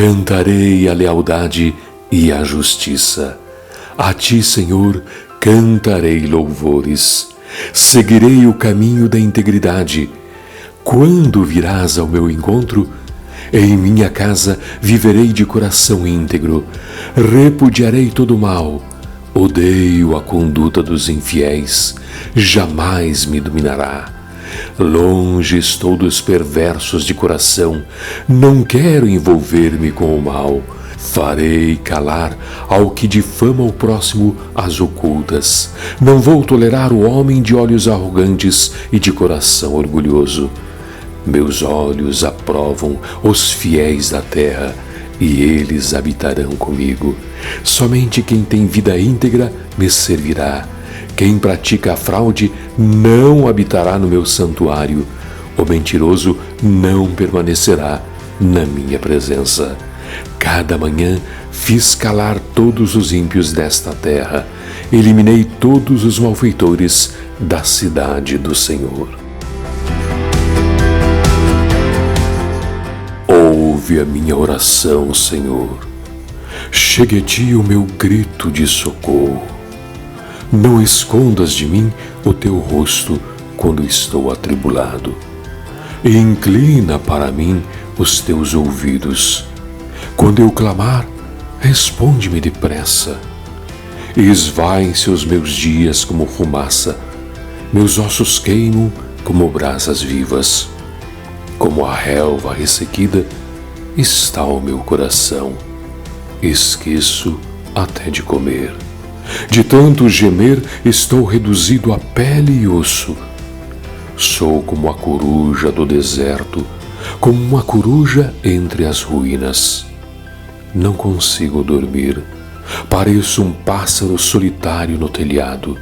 cantarei a lealdade e a justiça. A ti, Senhor, cantarei louvores. Seguirei o caminho da integridade. Quando virás ao meu encontro, em minha casa viverei de coração íntegro. Repudiarei todo o mal. Odeio a conduta dos infiéis. Jamais me dominará. Longe estou dos perversos de coração. Não quero envolver-me com o mal. Farei calar ao que difama o próximo às ocultas. Não vou tolerar o homem de olhos arrogantes e de coração orgulhoso. Meus olhos aprovam os fiéis da terra, e eles habitarão comigo. Somente quem tem vida íntegra me servirá. Quem pratica a fraude não habitará no meu santuário. O mentiroso não permanecerá na minha presença. Cada manhã fiz calar todos os ímpios desta terra. Eliminei todos os malfeitores da cidade do Senhor. Ouve a minha oração, Senhor. Chegue a ti o meu grito de socorro. Não escondas de mim o teu rosto quando estou atribulado. Inclina para mim os teus ouvidos. Quando eu clamar, responde-me depressa. Esvaem-se os meus dias como fumaça, meus ossos queimam como brasas vivas. Como a relva ressequida está o meu coração. Esqueço até de comer. De tanto gemer, estou reduzido a pele e osso. Sou como a coruja do deserto, como uma coruja entre as ruínas. Não consigo dormir. Pareço um pássaro solitário no telhado.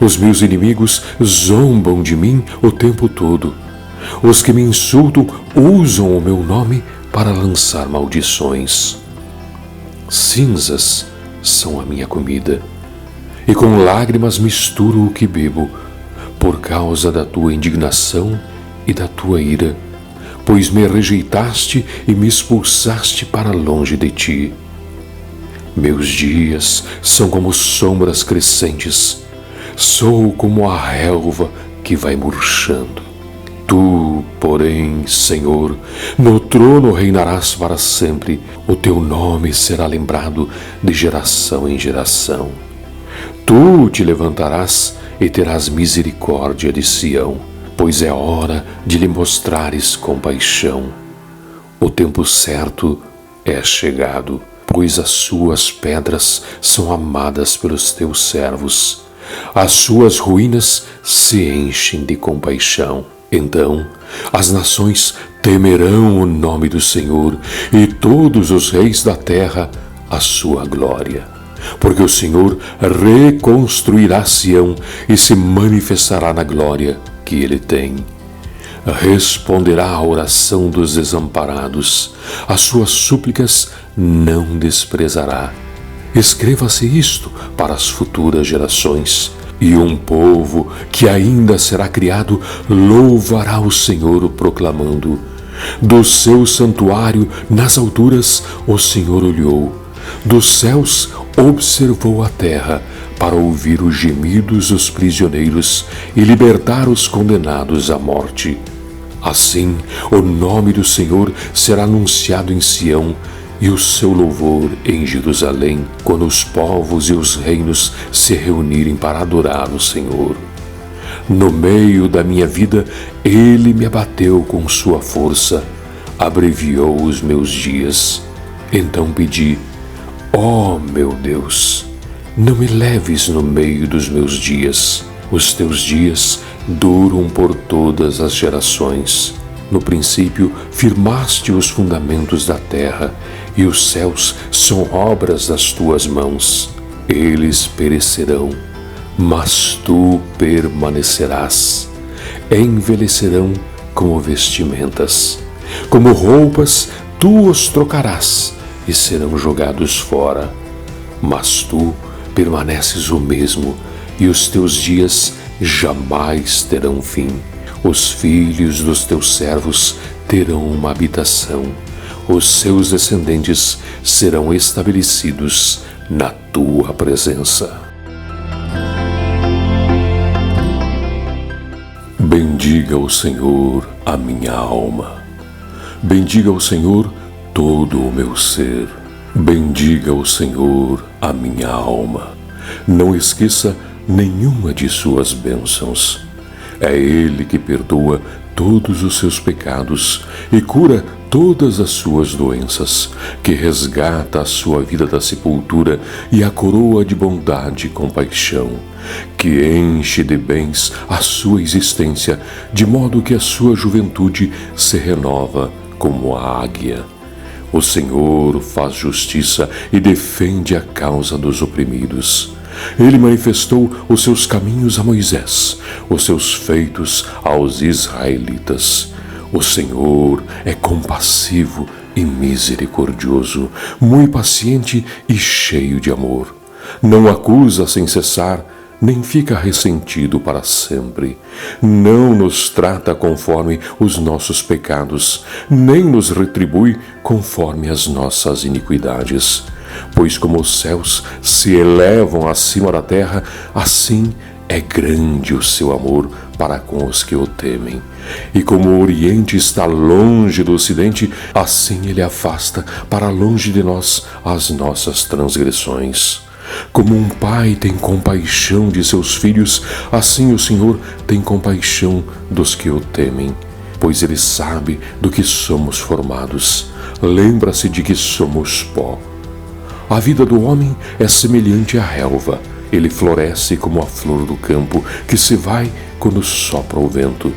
Os meus inimigos zombam de mim o tempo todo. Os que me insultam usam o meu nome para lançar maldições. Cinzas são a minha comida, e com lágrimas misturo o que bebo, por causa da tua indignação e da tua ira, pois me rejeitaste e me expulsaste para longe de ti. Meus dias são como sombras crescentes, sou como a relva que vai murchando. Tu, porém, Senhor, no trono reinarás para sempre, o teu nome será lembrado de geração em geração. Tu te levantarás e terás misericórdia de Sião, pois é hora de lhe mostrares compaixão. O tempo certo é chegado, pois as suas pedras são amadas pelos teus servos. As suas ruínas se enchem de compaixão. Então as nações temerão o nome do Senhor, e todos os reis da terra a sua glória. Porque o Senhor reconstruirá Sião e se manifestará na glória que ele tem. Responderá à oração dos desamparados, as suas súplicas não desprezará. Escreva-se isto para as futuras gerações. E um povo que ainda será criado louvará o Senhor proclamando: do seu santuário nas alturas o Senhor olhou, dos céus observou a terra para ouvir os gemidos dos prisioneiros e libertar os condenados à morte. Assim, o nome do Senhor será anunciado em Sião, e o seu louvor em Jerusalém, quando os povos e os reinos se reunirem para adorar o Senhor. No meio da minha vida, ele me abateu com sua força, abreviou os meus dias. Então pedi: ó meu Deus, não me leves no meio dos meus dias. Os teus dias duram por todas as gerações. No princípio, firmaste os fundamentos da terra, e os céus são obras das tuas mãos. Eles perecerão, mas tu permanecerás. Envelhecerão como vestimentas. Como roupas, tu os trocarás e serão jogados fora. Mas tu permaneces o mesmo, e os teus dias jamais terão fim. Os filhos dos teus servos terão uma habitação. os seus descendentes serão estabelecidos na tua presença. Bendiga o Senhor a minha alma. Bendiga o Senhor todo o meu ser. Bendiga o Senhor a minha alma. Não esqueça nenhuma de suas bênçãos. É Ele que perdoa todos os seus pecados e cura todas as suas doenças, que resgata a sua vida da sepultura e a coroa de bondade e compaixão, que enche de bens a sua existência, de modo que a sua juventude se renova como a águia. O Senhor faz justiça e defende a causa dos oprimidos. Ele manifestou os seus caminhos a Moisés, os seus feitos aos israelitas. O Senhor é compassivo e misericordioso, muito paciente e cheio de amor. Não acusa sem cessar, nem fica ressentido para sempre. Não nos trata conforme os nossos pecados, nem nos retribui conforme as nossas iniquidades. Pois como os céus se elevam acima da terra, assim é grande o seu amor para com os que o temem. E como o Oriente está longe do Ocidente, assim ele afasta para longe de nós as nossas transgressões. Como um pai tem compaixão de seus filhos, assim o Senhor tem compaixão dos que o temem, pois ele sabe do que somos formados. Lembra-se de que somos pó. A vida do homem é semelhante à relva. Ele floresce como a flor do campo, que se vai quando sopra o vento.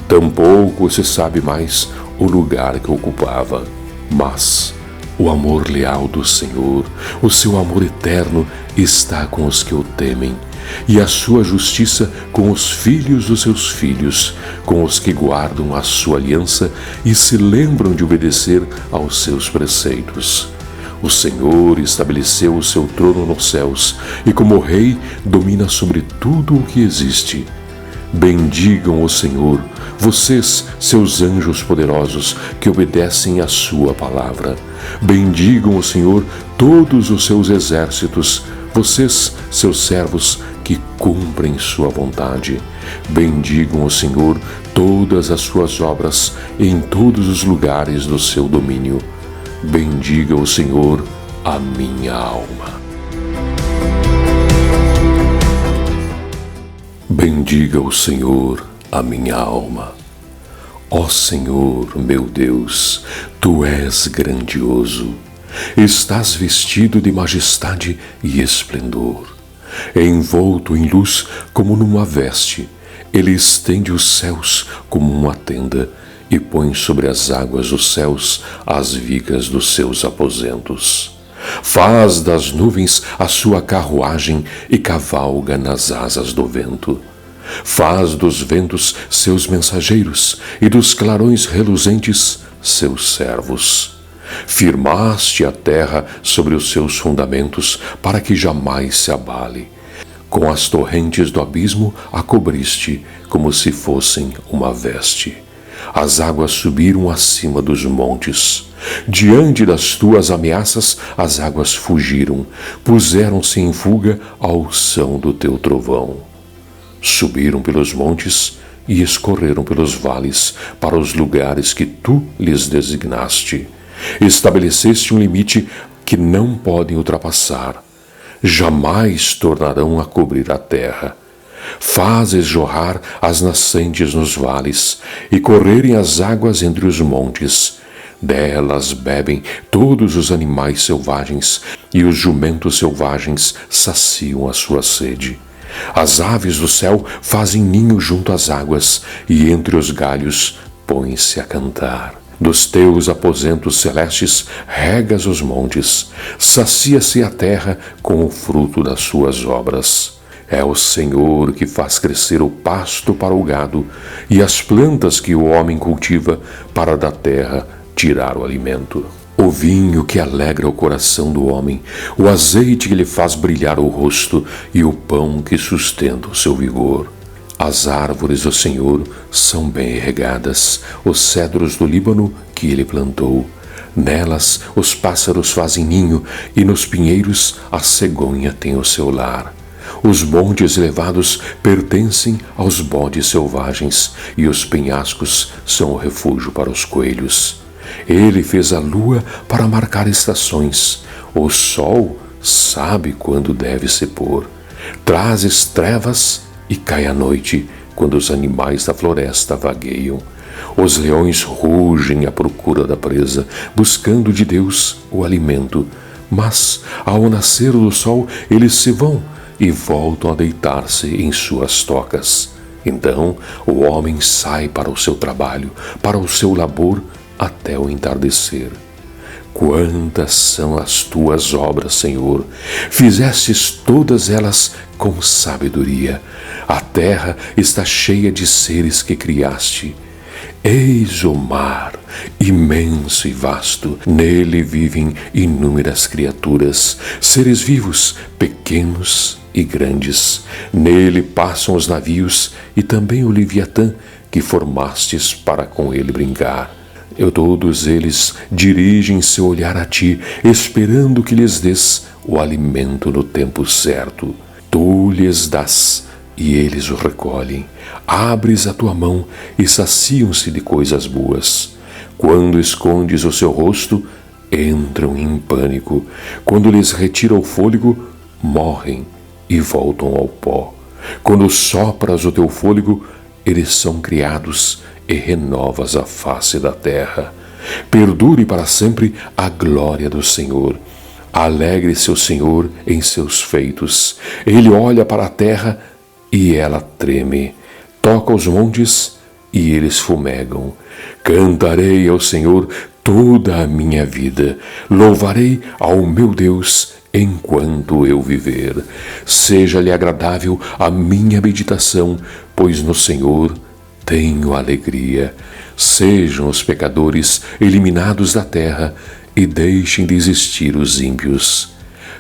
Tampouco se sabe mais o lugar que ocupava. Mas o amor leal do Senhor, o seu amor eterno, está com os que o temem, e a sua justiça com os filhos dos seus filhos, com os que guardam a sua aliança e se lembram de obedecer aos seus preceitos. O Senhor estabeleceu o seu trono nos céus e, como rei, domina sobre tudo o que existe. Bendigam o Senhor, vocês, seus anjos poderosos, que obedecem à sua palavra. Bendigam o Senhor, todos os seus exércitos, vocês, seus servos, que cumprem sua vontade. Bendigam o Senhor, todas as suas obras, em todos os lugares do seu domínio. Bendiga o Senhor a minha alma. Bendiga o Senhor a minha alma. Ó Senhor, meu Deus, Tu és grandioso. Estás vestido de majestade e esplendor. Envolto em luz como numa veste, Ele estende os céus como uma tenda e põe sobre as águas dos céus as vigas dos seus aposentos. Faz das nuvens a sua carruagem e cavalga nas asas do vento. Faz dos ventos seus mensageiros e dos clarões reluzentes seus servos. Firmaste a terra sobre os seus fundamentos para que jamais se abale. Com as torrentes do abismo a cobriste como se fossem uma veste. As águas subiram acima dos montes. Diante das tuas ameaças, as águas fugiram, puseram-se em fuga ao som do teu trovão. Subiram pelos montes e escorreram pelos vales para os lugares que tu lhes designaste. Estabeleceste um limite que não podem ultrapassar. Jamais tornarão a cobrir a terra. Fazes jorrar as nascentes nos vales e correrem as águas entre os montes. Delas bebem todos os animais selvagens e os jumentos selvagens saciam a sua sede. As aves do céu fazem ninho junto às águas e entre os galhos põem-se a cantar. Dos teus aposentos celestes regas os montes, sacia-se a terra com o fruto das suas obras. É o Senhor que faz crescer o pasto para o gado e as plantas que o homem cultiva para da terra tirar o alimento. O vinho que alegra o coração do homem, o azeite que lhe faz brilhar o rosto e o pão que sustenta o seu vigor. As árvores do Senhor são bem regadas, os cedros do Líbano que ele plantou. Nelas os pássaros fazem ninho e nos pinheiros a cegonha tem o seu lar. Os montes elevados pertencem aos bodes selvagens e os penhascos são o refúgio para os coelhos. Ele fez a lua para marcar estações. O sol sabe quando deve se pôr. Trazes trevas e cai a noite quando os animais da floresta vagueiam. Os leões rugem à procura da presa, buscando de Deus o alimento. Mas, ao nascer do sol, eles se vão e voltam a deitar-se em suas tocas. Então, o homem sai para o seu trabalho, para o seu labor, até o entardecer. Quantas são as tuas obras, Senhor! Fizestes todas elas com sabedoria. A terra está cheia de seres que criaste. Eis o mar, imenso e vasto. Nele vivem inúmeras criaturas, seres vivos, pequenos e grandes. Nele passam os navios e também o Leviatã, que formastes para com ele brincar. Todos eles dirigem seu olhar a ti, esperando que lhes des o alimento no tempo certo. Tu lhes dás e eles o recolhem. Abres a tua mão e saciam-se de coisas boas. Quando escondes o seu rosto, entram em pânico. Quando lhes retira o fôlego, morrem e voltam ao pó. Quando sopras o teu fôlego, eles são criados e renovas a face da terra. Perdure para sempre a glória do Senhor. Alegre-se o Senhor em seus feitos. Ele olha para a terra e ela treme. Toca os montes e eles fumegam. Cantarei ao Senhor toda a minha vida. Louvarei ao meu Deus enquanto eu viver. Seja-lhe agradável a minha meditação, pois no Senhor tenho alegria. Sejam os pecadores eliminados da terra e deixem de existir os ímpios.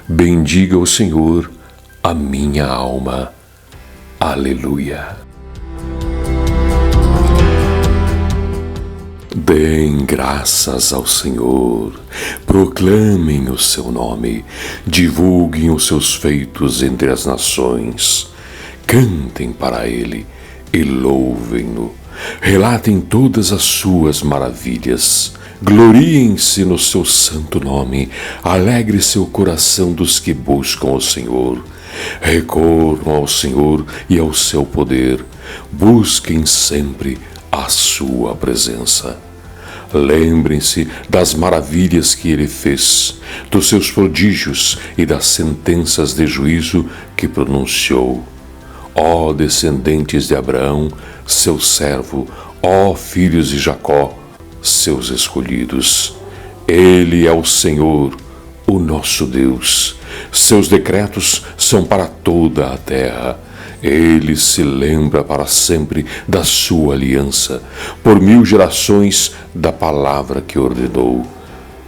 Bendiga o Senhor a minha alma. Aleluia. Deem graças ao Senhor, proclamem o seu nome, divulguem os seus feitos entre as nações, cantem para ele e louvem-no, relatem todas as suas maravilhas, gloriem-se no seu santo nome, alegre-se o coração dos que buscam o Senhor. Recorram ao Senhor e ao seu poder, busquem sempre a sua presença. Lembrem-se das maravilhas que ele fez, dos seus prodígios e das sentenças de juízo que pronunciou. Ó descendentes de Abraão, seu servo, ó filhos de Jacó, seus escolhidos. Ele é o Senhor, o nosso Deus. Seus decretos são para toda a terra. Ele se lembra para sempre da sua aliança, por 1000 gerações da palavra que ordenou,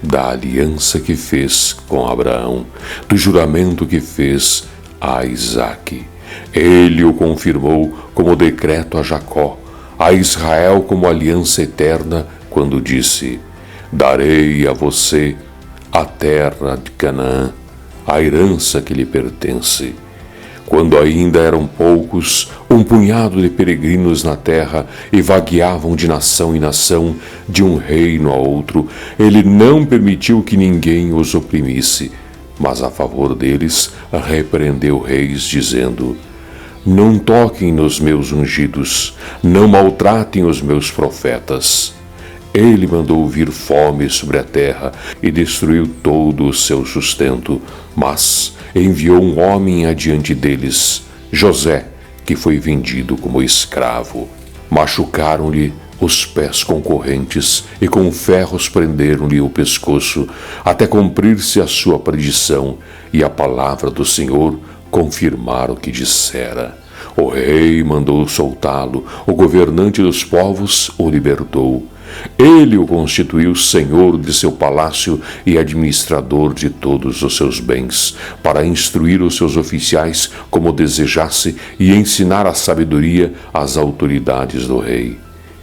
da aliança que fez com Abraão, do juramento que fez a Isaque. Ele o confirmou como decreto a Jacó, a Israel como aliança eterna, quando disse: darei a você a terra de Canaã, a herança que lhe pertence. Quando ainda eram poucos, um punhado de peregrinos na terra e vagueavam de nação em nação, de um reino a outro, ele não permitiu que ninguém os oprimisse, mas a favor deles repreendeu reis, dizendo: não toquem nos meus ungidos, não maltratem os meus profetas. Ele mandou vir fome sobre a terra e destruiu todo o seu sustento, mas enviou um homem adiante deles, José, que foi vendido como escravo. Machucaram-lhe os pés com correntes e com ferros prenderam-lhe o pescoço, até cumprir-se a sua predição e a palavra do Senhor confirmar o que dissera. O rei mandou soltá-lo, o governante dos povos o libertou. Ele o constituiu senhor de seu palácio e administrador de todos os seus bens, para instruir os seus oficiais como desejasse e ensinar a sabedoria às autoridades do rei.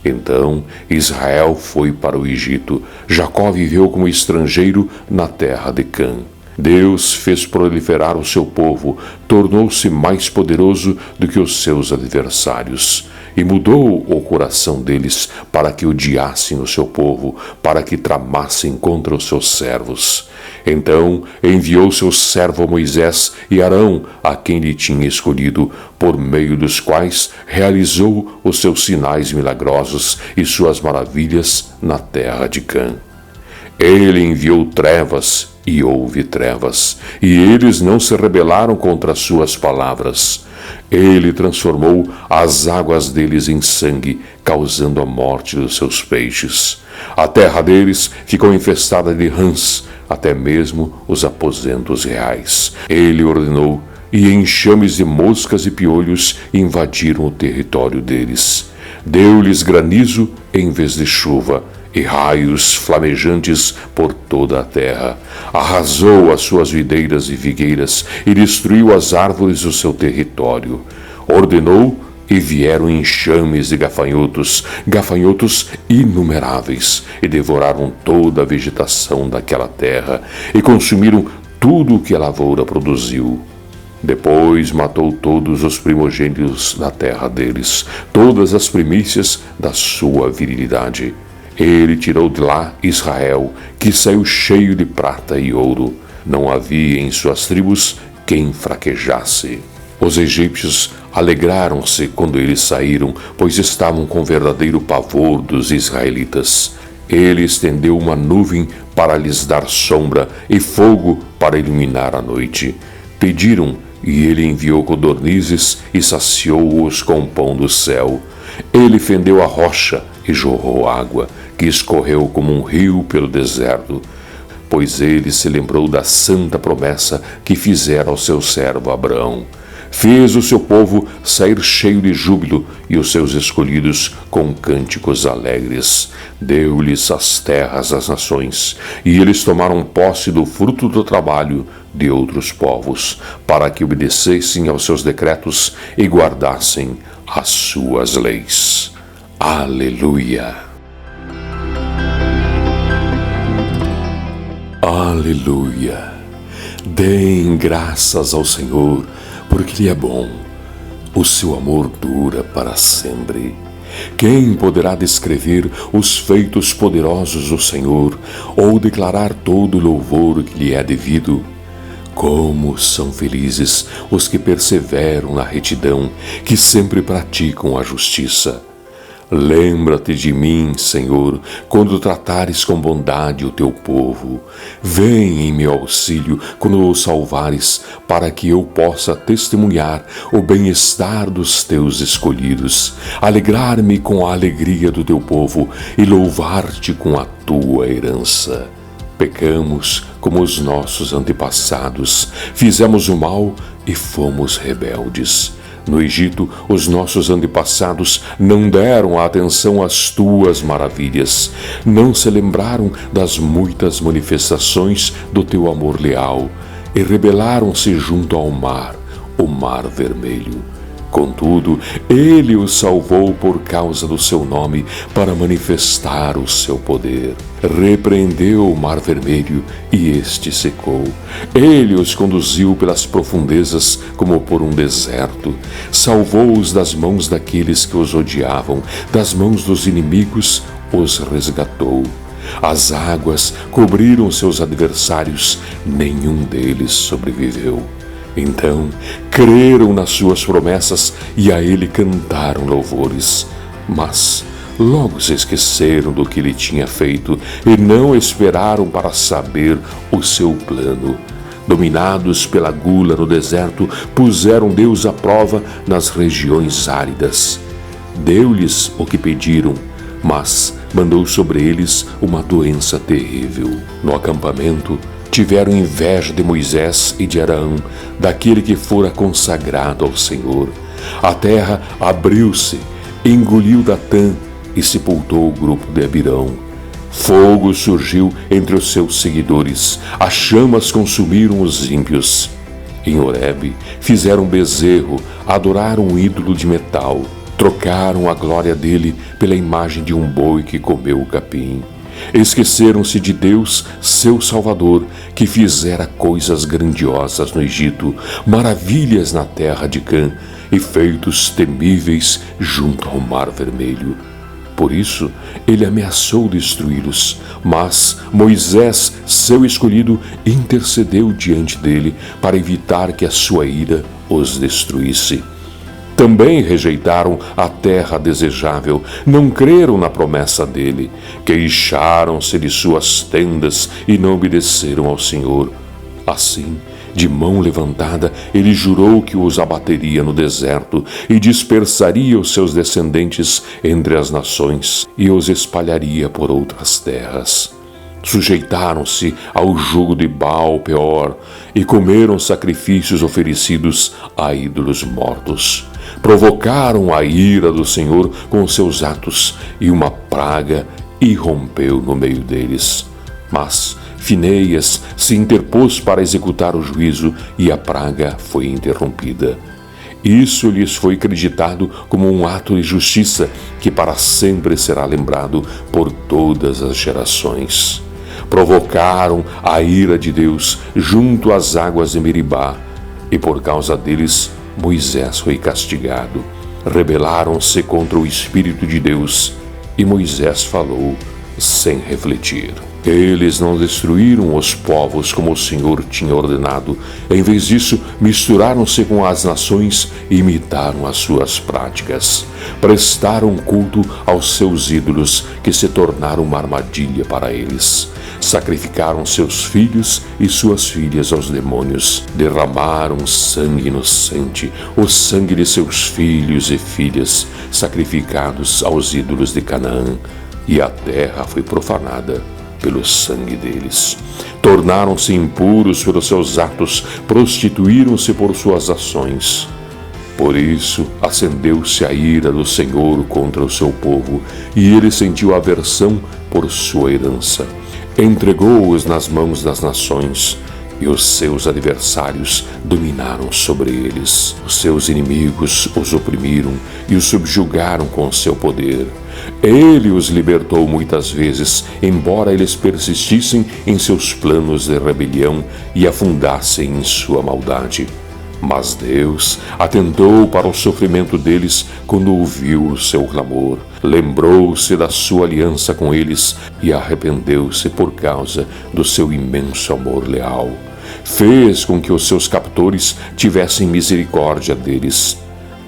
Então Israel foi para o Egito. Jacó viveu como estrangeiro na terra de Cã. Deus fez proliferar o seu povo, tornou-se mais poderoso do que os seus adversários, e mudou o coração deles para que odiassem o seu povo, para que tramassem contra os seus servos. Então enviou seu servo Moisés e Arão, a quem lhe tinha escolhido, por meio dos quais realizou os seus sinais milagrosos e suas maravilhas na terra de Cã. Ele enviou trevas e houve trevas, e eles não se rebelaram contra as suas palavras. Ele transformou as águas deles em sangue, causando a morte dos seus peixes. A terra deles ficou infestada de rãs, até mesmo os aposentos reais. Ele ordenou, e enxames de moscas e piolhos invadiram o território deles. Deu-lhes granizo em vez de chuva, e raios flamejantes por toda a terra. Arrasou as suas videiras e figueiras e destruiu as árvores do seu território. Ordenou e vieram enxames de gafanhotos, gafanhotos inumeráveis, e devoraram toda a vegetação daquela terra e consumiram tudo o que a lavoura produziu. Depois matou todos os primogênitos da terra deles, todas as primícias da sua virilidade. Ele tirou de lá Israel, que saiu cheio de prata e ouro. Não havia em suas tribos quem fraquejasse. Os egípcios alegraram-se quando eles saíram, pois estavam com verdadeiro pavor dos israelitas. Ele estendeu uma nuvem para lhes dar sombra e fogo para iluminar a noite. Pediram, e ele enviou codornizes e saciou-os com o pão do céu. Ele fendeu a rocha e jorrou água, que escorreu como um rio pelo deserto, pois ele se lembrou da santa promessa que fizera ao seu servo Abraão. Fez o seu povo sair cheio de júbilo e os seus escolhidos com cânticos alegres. Deu-lhes as terras das nações, e eles tomaram posse do fruto do trabalho de outros povos, para que obedecessem aos seus decretos e guardassem as suas leis. Aleluia! Aleluia! Deem graças ao Senhor, porque Ele é bom. O seu amor dura para sempre. Quem poderá descrever os feitos poderosos do Senhor, ou declarar todo o louvor que lhe é devido? Como são felizes os que perseveram na retidão, que sempre praticam a justiça. Lembra-te de mim, Senhor, quando tratares com bondade o teu povo. Vem em meu auxílio quando o salvares, para que eu possa testemunhar o bem-estar dos teus escolhidos, alegrar-me com a alegria do teu povo e louvar-te com a tua herança. Pecamos como os nossos antepassados, fizemos o mal e fomos rebeldes. No Egito, os nossos antepassados não deram atenção às tuas maravilhas, não se lembraram das muitas manifestações do teu amor leal e rebelaram-se junto ao mar, o Mar Vermelho. Contudo, ele os salvou por causa do seu nome, para manifestar o seu poder. Repreendeu o Mar Vermelho e este secou. Ele os conduziu pelas profundezas como por um deserto. Salvou-os das mãos daqueles que os odiavam, das mãos dos inimigos os resgatou. As águas cobriram seus adversários, nenhum deles sobreviveu. Então creram nas suas promessas e a ele cantaram louvores. Mas logo se esqueceram do que ele tinha feito e não esperaram para saber o seu plano. Dominados pela gula no deserto, puseram Deus à prova nas regiões áridas. Deu-lhes o que pediram, mas mandou sobre eles uma doença terrível. No acampamento, tiveram inveja de Moisés e de Arão, daquele que fora consagrado ao Senhor. A terra abriu-se, engoliu Datã e sepultou o grupo de Abirão. Fogo surgiu entre os seus seguidores, as chamas consumiram os ímpios. Em Horebe fizeram bezerro, adoraram um ídolo de metal. Trocaram a glória dele pela imagem de um boi que comeu o capim. Esqueceram-se de Deus, seu Salvador, que fizera coisas grandiosas no Egito, maravilhas na terra de Cã e feitos temíveis junto ao Mar Vermelho. Por isso, ele ameaçou destruí-los, mas Moisés, seu escolhido, intercedeu diante dele para evitar que a sua ira os destruísse. Também rejeitaram a terra desejável, não creram na promessa dele, queixaram-se de suas tendas e não obedeceram ao Senhor. Assim, de mão levantada, ele jurou que os abateria no deserto e dispersaria os seus descendentes entre as nações e os espalharia por outras terras. Sujeitaram-se ao jugo de Baal-peor e comeram sacrifícios oferecidos a ídolos mortos. Provocaram a ira do Senhor com seus atos, e uma praga irrompeu no meio deles. Mas Finéias se interpôs para executar o juízo, e a praga foi interrompida. Isso lhes foi acreditado como um ato de justiça que para sempre será lembrado por todas as gerações. Provocaram a ira de Deus junto às águas de Meribá, e por causa deles Moisés foi castigado. Rebelaram-se contra o Espírito de Deus, e Moisés falou sem refletir. Eles não destruíram os povos como o Senhor tinha ordenado. Em vez disso, misturaram-se com as nações e imitaram as suas práticas. Prestaram culto aos seus ídolos, que se tornaram uma armadilha para eles. Sacrificaram seus filhos e suas filhas aos demônios. Derramaram sangue inocente, o sangue de seus filhos e filhas, sacrificados aos ídolos de Canaã. E a terra foi profanada pelo sangue deles. Tornaram-se impuros pelos seus atos, prostituíram-se por suas ações. Por isso acendeu-se a ira do Senhor contra o seu povo, e ele sentiu aversão por sua herança. Entregou-os nas mãos das nações, e os seus adversários dominaram sobre eles. Os seus inimigos os oprimiram e os subjugaram com seu poder. Ele os libertou muitas vezes, embora eles persistissem em seus planos de rebelião e afundassem em sua maldade. Mas Deus atentou para o sofrimento deles quando ouviu o seu clamor. Lembrou-se da sua aliança com eles e arrependeu-se por causa do seu imenso amor leal. Fez com que os seus captores tivessem misericórdia deles.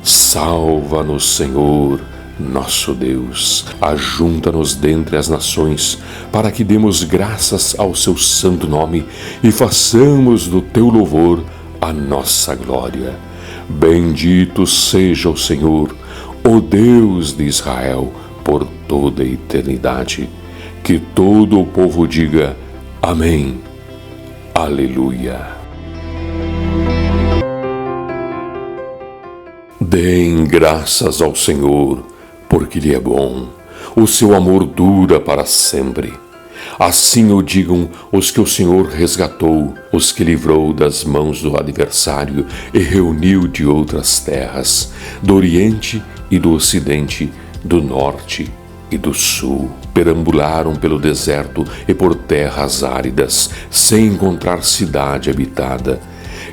Salva-nos, Senhor, nosso Deus. Ajunta-nos dentre as nações, para que demos graças ao seu santo nome e façamos do teu louvor a nossa glória. Bendito seja o Senhor, o Deus de Israel, por toda a eternidade. Que todo o povo diga amém. Aleluia. Deem graças ao Senhor, porque Ele é bom. O seu amor dura para sempre. Assim o digam os que o Senhor resgatou, os que livrou das mãos do adversário e reuniu de outras terras, do Oriente e do Ocidente, do Norte e do Sul. Perambularam pelo deserto e por terras áridas, sem encontrar cidade habitada.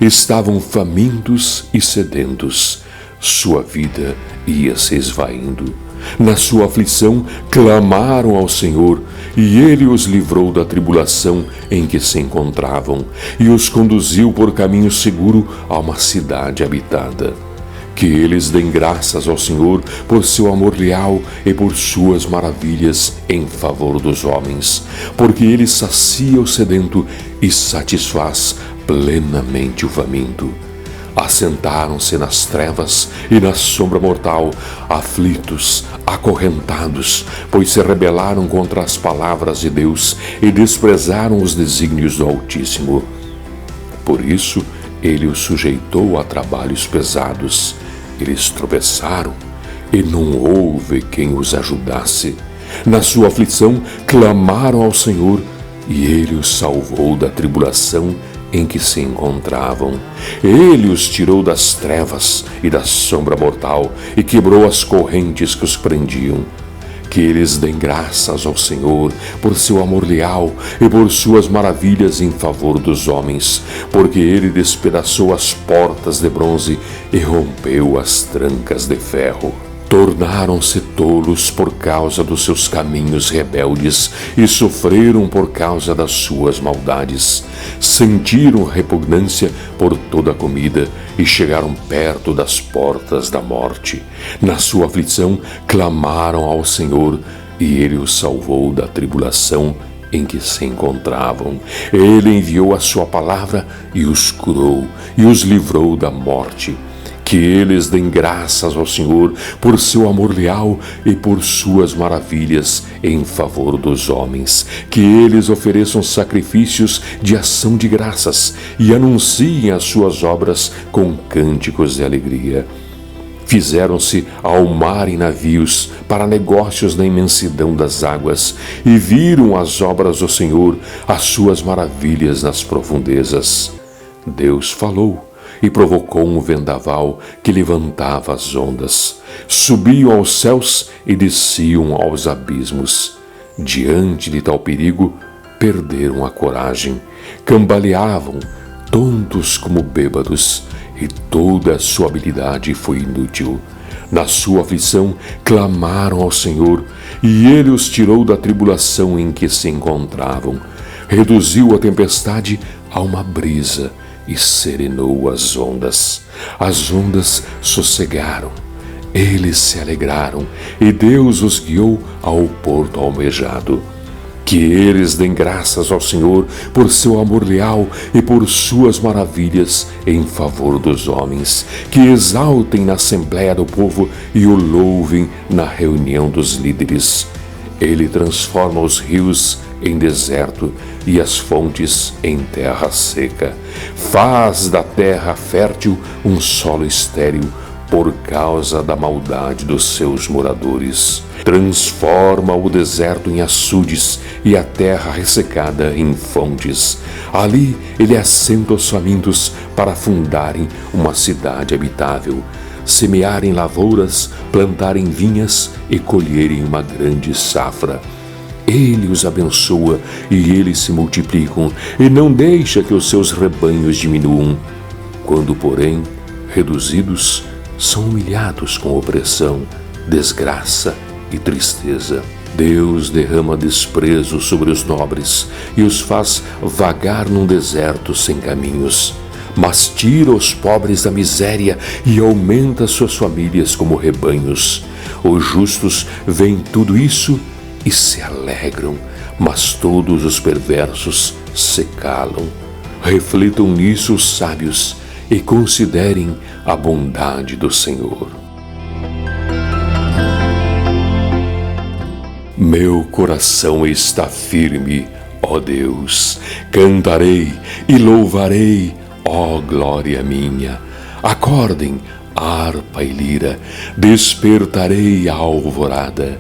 Estavam famintos e sedentos. Sua vida ia se esvaindo. Na sua aflição, clamaram ao Senhor, e Ele os livrou da tribulação em que se encontravam, e os conduziu por caminho seguro a uma cidade habitada. Que eles deem graças ao Senhor por seu amor leal e por suas maravilhas em favor dos homens, porque Ele sacia o sedento e satisfaz plenamente o faminto. Assentaram-se nas trevas e na sombra mortal, aflitos, acorrentados, pois se rebelaram contra as palavras de Deus e desprezaram os desígnios do Altíssimo. Por isso, Ele os sujeitou a trabalhos pesados. Eles tropeçaram e não houve quem os ajudasse. Na sua aflição, clamaram ao Senhor, e Ele os salvou da tribulação em que se encontravam. Ele os tirou das trevas e da sombra mortal e quebrou as correntes que os prendiam. Que eles deem graças ao Senhor por seu amor leal e por suas maravilhas em favor dos homens, porque ele despedaçou as portas de bronze e rompeu as trancas de ferro. Tornaram-se tolos por causa dos seus caminhos rebeldes e sofreram por causa das suas maldades. Sentiram repugnância por toda a comida e chegaram perto das portas da morte. Na sua aflição clamaram ao Senhor e ele os salvou da tribulação em que se encontravam. Ele enviou a sua palavra e os curou e os livrou da morte. Que eles deem graças ao Senhor por seu amor leal e por suas maravilhas em favor dos homens. Que eles ofereçam sacrifícios de ação de graças e anunciem as suas obras com cânticos de alegria. Fizeram-se ao mar em navios para negócios na imensidão das águas e viram as obras do Senhor, as suas maravilhas nas profundezas. Deus falou e provocou um vendaval que levantava as ondas. Subiam aos céus e desciam aos abismos. Diante de tal perigo, perderam a coragem, cambaleavam, tontos como bêbados, e toda a sua habilidade foi inútil. Na sua aflição, clamaram ao Senhor, e ele os tirou da tribulação em que se encontravam. Reduziu a tempestade a uma brisa, e serenou as ondas. As ondas sossegaram, eles se alegraram, e Deus os guiou ao porto almejado. Que eles deem graças ao Senhor por seu amor leal e por suas maravilhas em favor dos homens. Que exaltem na assembleia do povo e o louvem na reunião dos líderes. Ele transforma os rios em deserto e as fontes em terra seca. Faz da terra fértil um solo estéril por causa da maldade dos seus moradores. Transforma o deserto em açudes e a terra ressecada em fontes. Ali ele assenta os famintos para fundarem uma cidade habitável, semearem lavouras, plantarem vinhas e colherem uma grande safra. Ele os abençoa e eles se multiplicam, e não deixa que os seus rebanhos diminuam. Quando, porém, reduzidos, são humilhados com opressão, desgraça e tristeza. Deus derrama desprezo sobre os nobres e os faz vagar num deserto sem caminhos. Mas tira os pobres da miséria e aumenta suas famílias como rebanhos. Os justos veem tudo isso e se alegram, mas todos os perversos se calam. Reflitam nisso os sábios e considerem a bondade do Senhor. Meu coração está firme, ó Deus. Cantarei e louvarei, ó glória minha. Acordem, harpa e lira, despertarei a alvorada.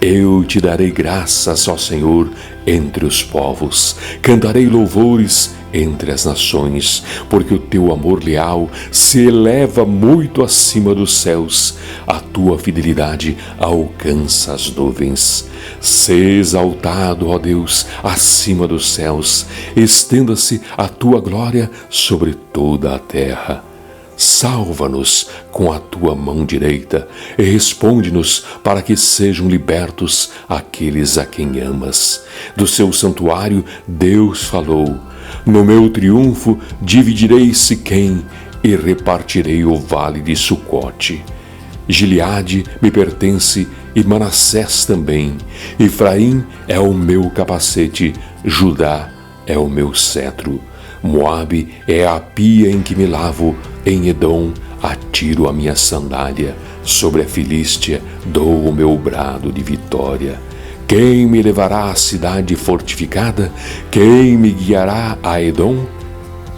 Eu te darei graças, ó Senhor, entre os povos. Cantarei louvores entre as nações, porque o teu amor leal se eleva muito acima dos céus. A tua fidelidade alcança as nuvens. Se exaltado, ó Deus, acima dos céus. Estenda-se a tua glória sobre toda a terra. Salva-nos com a tua mão direita e responde-nos para que sejam libertos aqueles a quem amas. Do seu santuário Deus falou: no meu triunfo dividirei Siquém e repartirei o vale de Sucote. Gileade me pertence e Manassés também. Efraim é o meu capacete, Judá é o meu cetro. Moabe é a pia em que me lavo, em Edom atiro a minha sandália, sobre a Filístia dou o meu brado de vitória. Quem me levará à cidade fortificada? Quem me guiará a Edom?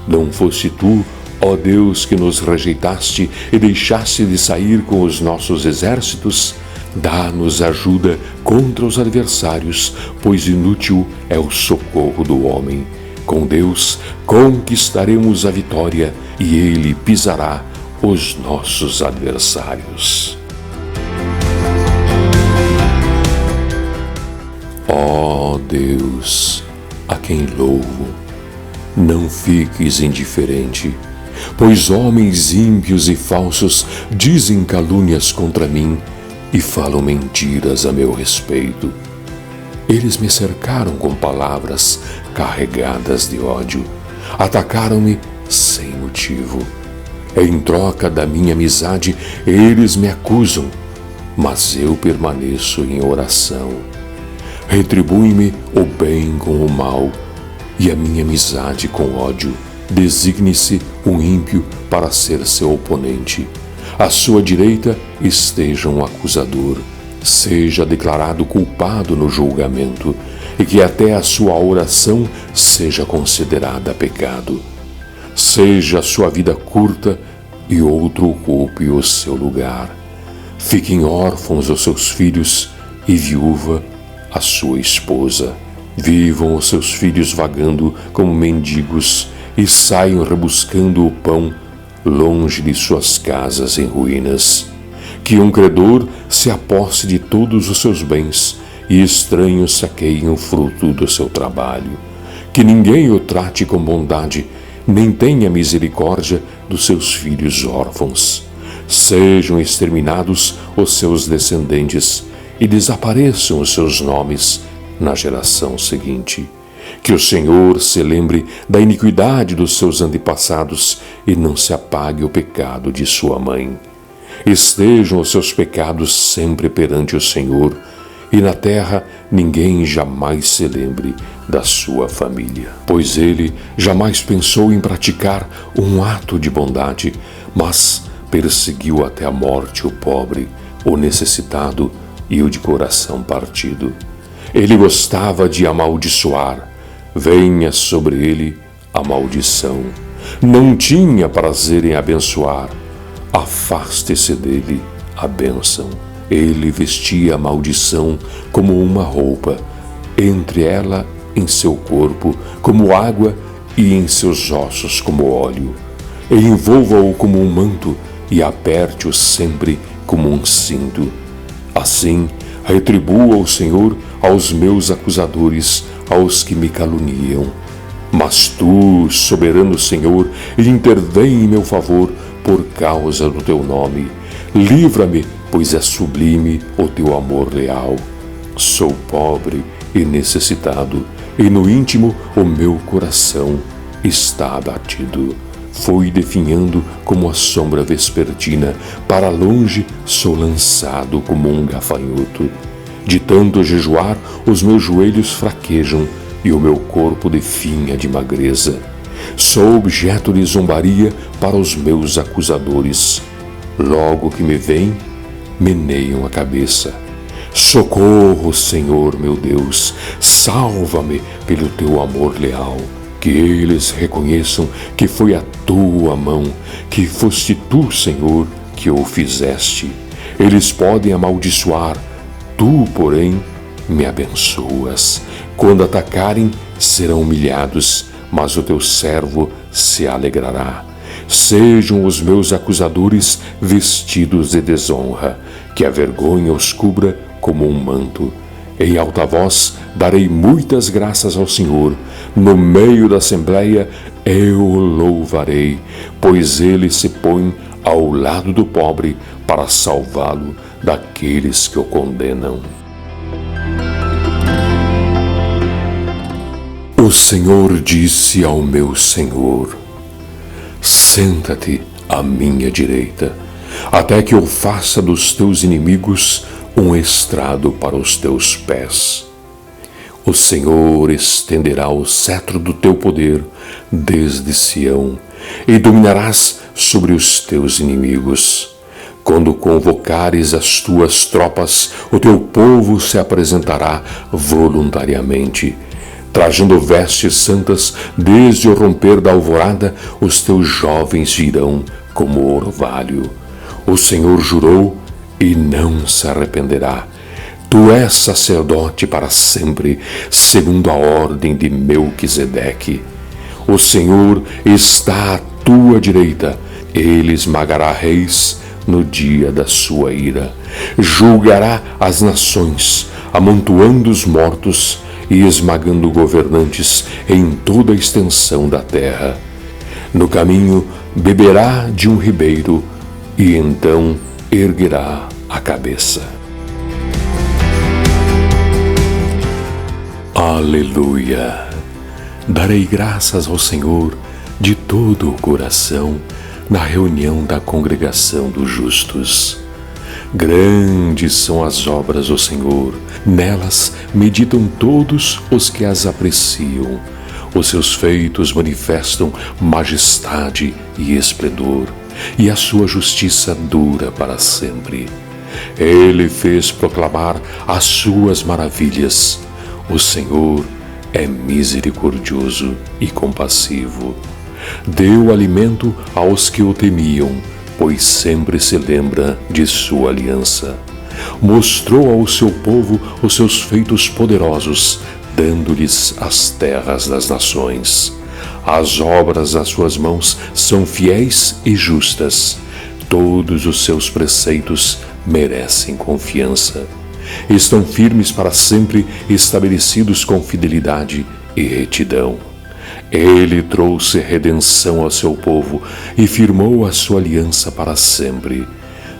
Não foste tu, ó Deus, que nos rejeitaste e deixaste de sair com os nossos exércitos? Dá-nos ajuda contra os adversários, pois inútil é o socorro do homem. Com Deus conquistaremos a vitória e Ele pisará os nossos adversários. Ó Deus, a quem louvo, não fiques indiferente, pois homens ímpios e falsos dizem calúnias contra mim e falam mentiras a meu respeito. Eles me cercaram com palavras carregadas de ódio, atacaram-me sem motivo. Em troca da minha amizade, eles me acusam, mas eu permaneço em oração. Retribui-me o bem com o mal e a minha amizade com ódio. Designe-se um ímpio para ser seu oponente. À sua direita esteja um acusador. Seja declarado culpado no julgamento e que até a sua oração seja considerada pecado. Seja a sua vida curta e outro ocupe o seu lugar. Fiquem órfãos os seus filhos e viúva a sua esposa. Vivam os seus filhos vagando como mendigos e saiam rebuscando o pão longe de suas casas em ruínas. Que um credor se aposse de todos os seus bens e estranhos saqueiem o fruto do seu trabalho. Que ninguém o trate com bondade, nem tenha misericórdia dos seus filhos órfãos. Sejam exterminados os seus descendentes e desapareçam os seus nomes na geração seguinte. Que o Senhor se lembre da iniquidade dos seus antepassados e não se apague o pecado de sua mãe. Estejam os seus pecados sempre perante o Senhor, e na terra ninguém jamais se lembre da sua família. Pois ele jamais pensou em praticar um ato de bondade, mas perseguiu até a morte o pobre, o necessitado e o de coração partido. Ele gostava de amaldiçoar. Venha sobre ele a maldição. Não tinha prazer em abençoar. Afaste-se dele a bênção. Ele vestia a maldição como uma roupa, entre ela em seu corpo como água e em seus ossos como óleo. Envolva-o como um manto e aperte-o sempre como um cinto. Assim, retribua o Senhor aos meus acusadores, aos que me caluniam. Mas tu, soberano Senhor, intervém em meu favor por causa do teu nome. Livra-me, pois é sublime o teu amor leal. Sou pobre e necessitado, e no íntimo o meu coração está abatido. Fui definhando como a sombra vespertina, para longe sou lançado como um gafanhoto. De tanto jejuar, os meus joelhos fraquejam e o meu corpo definha de magreza. Sou objeto de zombaria para os meus acusadores. Logo que me veem, meneiam a cabeça. Socorro, Senhor meu Deus, salva-me pelo teu amor leal. Que eles reconheçam que foi a tua mão, que foste tu, Senhor, que o fizeste. Eles podem amaldiçoar, tu, porém, me abençoas. Quando atacarem, serão humilhados, mas o teu servo se alegrará. Sejam os meus acusadores vestidos de desonra, que a vergonha os cubra como um manto. Em alta voz darei muitas graças ao Senhor. No meio da assembleia eu o louvarei, pois ele se põe ao lado do pobre para salvá-lo daqueles que o condenam. O Senhor disse ao meu Senhor: senta-te à minha direita, até que eu faça dos teus inimigos um estrado para os teus pés. O Senhor estenderá o cetro do teu poder desde Sião, e dominarás sobre os teus inimigos. Quando convocares as tuas tropas, o teu povo se apresentará voluntariamente. Trajando vestes santas, desde o romper da alvorada, os teus jovens virão como orvalho. O Senhor jurou e não se arrependerá. Tu és sacerdote para sempre, segundo a ordem de Melquisedeque. O Senhor está à tua direita. Ele esmagará reis no dia da sua ira. Julgará as nações, amontoando os mortos e esmagando governantes em toda a extensão da terra. No caminho beberá de um ribeiro e então erguerá a cabeça. Aleluia! Darei graças ao Senhor de todo o coração na reunião da congregação dos justos. Grandes são as obras do Senhor, nelas meditam todos os que as apreciam. Os seus feitos manifestam majestade e esplendor, e a sua justiça dura para sempre. Ele fez proclamar as suas maravilhas. O Senhor é misericordioso e compassivo. Deu alimento aos que o temiam, pois sempre se lembra de sua aliança. Mostrou ao seu povo os seus feitos poderosos, dando-lhes as terras das nações. As obras das suas mãos são fiéis e justas. Todos os seus preceitos merecem confiança. Estão firmes para sempre, estabelecidos com fidelidade e retidão. Ele trouxe redenção ao seu povo e firmou a sua aliança para sempre.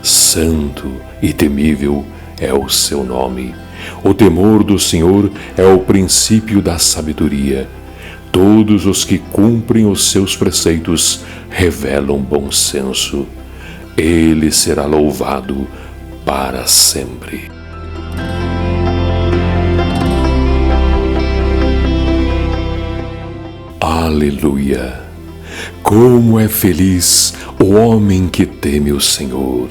Santo e temível é o seu nome. O temor do Senhor é o princípio da sabedoria. Todos os que cumprem os seus preceitos revelam bom senso. Ele será louvado para sempre. Aleluia! Como é feliz o homem que teme o Senhor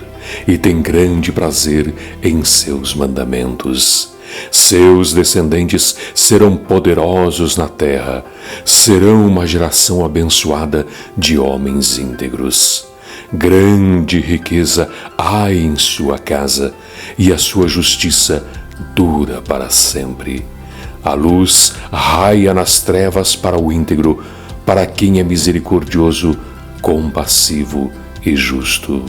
e tem grande prazer em seus mandamentos. Seus descendentes serão poderosos na terra, serão uma geração abençoada de homens íntegros. Grande riqueza há em sua casa, e a sua justiça dura para sempre. A luz raia nas trevas para o íntegro, para quem é misericordioso, compassivo e justo.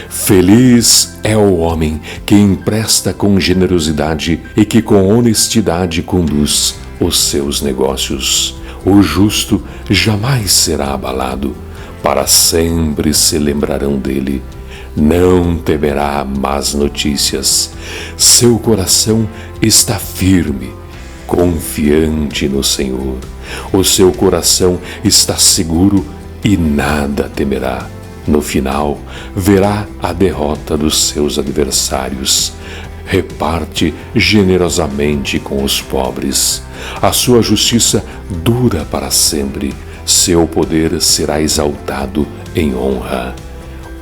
Feliz é o homem que empresta com generosidade e que com honestidade conduz os seus negócios. O justo jamais será abalado, para sempre se lembrarão dele. Não temerá más notícias. Seu coração está firme, confiante no Senhor. O seu coração está seguro e nada temerá. No final, verá a derrota dos seus adversários. Reparte generosamente com os pobres. A sua justiça dura para sempre. Seu poder será exaltado em honra.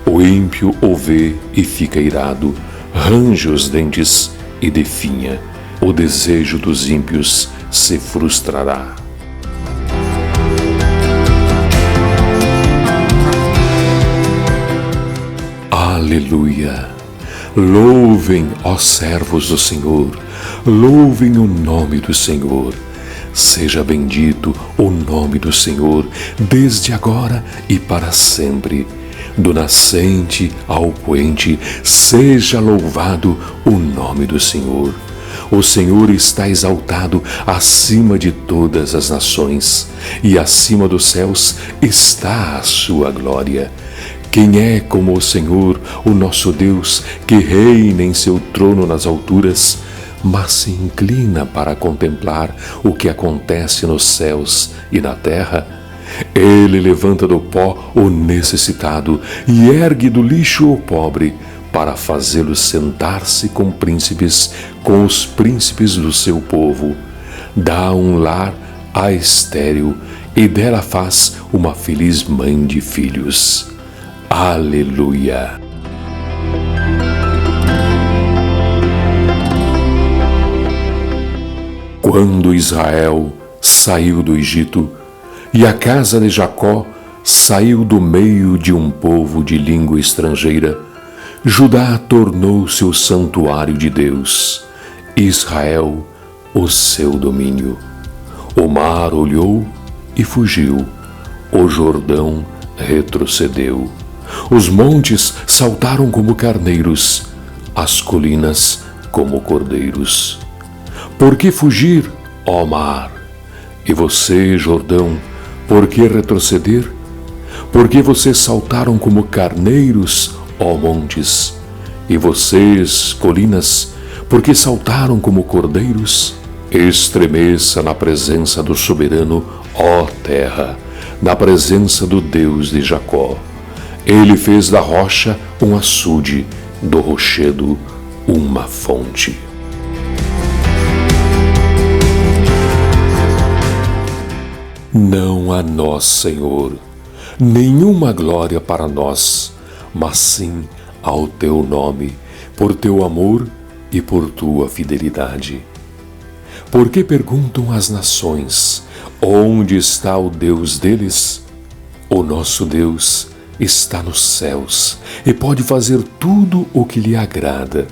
O ímpio o vê e fica irado, range os dentes e definha. O desejo dos ímpios se frustrará. Aleluia! Louvem, ó servos do Senhor, louvem o nome do Senhor. Seja bendito o nome do Senhor, desde agora e para sempre. Do nascente ao poente, seja louvado o nome do Senhor. O Senhor está exaltado acima de todas as nações, e acima dos céus está a sua glória. Quem é como o Senhor, o nosso Deus, que reina em seu trono nas alturas, mas se inclina para contemplar o que acontece nos céus e na terra? Ele levanta do pó o necessitado e ergue do lixo o pobre, para fazê-lo sentar-se com os príncipes do seu povo. Dá um lar à estéril e dela faz uma feliz mãe de filhos. Aleluia! Quando Israel saiu do Egito e a casa de Jacó saiu do meio de um povo de língua estrangeira, Judá tornou-se o santuário de Deus, Israel o seu domínio. O mar olhou e fugiu, O Jordão retrocedeu. Os montes saltaram como carneiros, as colinas como cordeiros. Por que fugir, ó mar? E você, Jordão, por que retroceder? Por que vocês saltaram como carneiros, ó montes? E vocês, colinas, por que saltaram como cordeiros? Estremeça na presença do soberano, ó terra, na presença do Deus de Jacó. Ele fez da rocha um açude, do rochedo uma fonte. Não a nós, Senhor, nenhuma glória para nós, mas sim ao teu nome, por teu amor e por tua fidelidade. Porque perguntam as nações, onde está o Deus deles? O nosso Deus está nos céus e pode fazer tudo o que lhe agrada.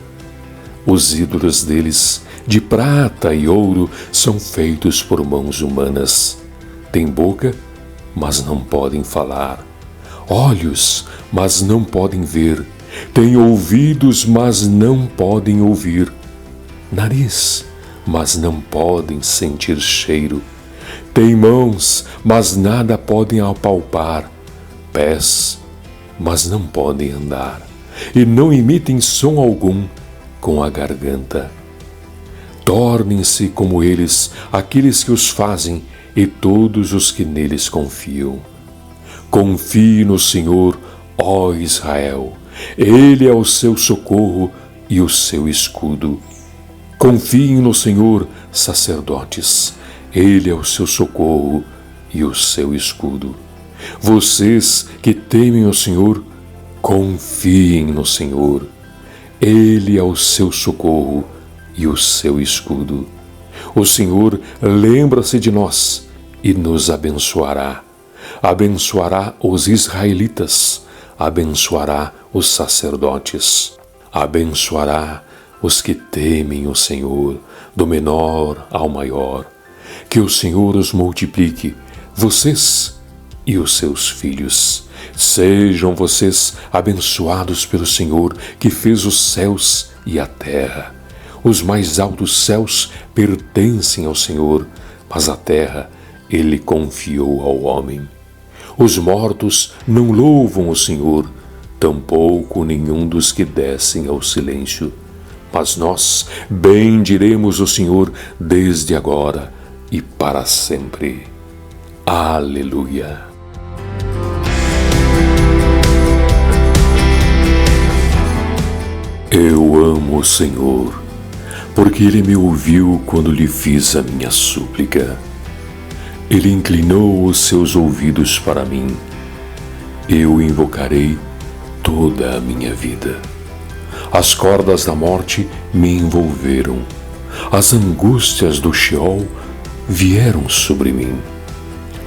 Os ídolos deles, de prata e ouro, são feitos por mãos humanas. Têm boca, mas não podem falar. Olhos, mas não podem ver. Têm ouvidos, mas não podem ouvir. Nariz, mas não podem sentir cheiro. Têm mãos, mas nada podem apalpar. Pés, mas não podem andar. E não emitem som algum com a garganta. Tornem-se como eles aqueles que os fazem e todos os que neles confiam. Confie no Senhor, ó Israel. Ele é o seu socorro e o seu escudo. Confiem no Senhor, sacerdotes. Ele é o seu socorro e o seu escudo. Vocês que temem o Senhor, confiem no Senhor. Ele é o seu socorro e o seu escudo. O Senhor lembra-se de nós e nos abençoará. Abençoará os israelitas, abençoará os sacerdotes, abençoará os que temem o Senhor, do menor ao maior. Que o Senhor os multiplique, vocês e os seus filhos. Sejam vocês abençoados pelo Senhor, que fez os céus e a terra. Os mais altos céus pertencem ao Senhor, mas a terra Ele confiou ao homem. Os mortos não louvam o Senhor, tampouco nenhum dos que descem ao silêncio. Mas nós bendiremos o Senhor desde agora e para sempre. Aleluia! Eu amo o Senhor, porque Ele me ouviu quando lhe fiz a minha súplica. Ele inclinou os seus ouvidos para mim. Eu o invocarei toda a minha vida. As cordas da morte me envolveram. As angústias do Sheol vieram sobre mim.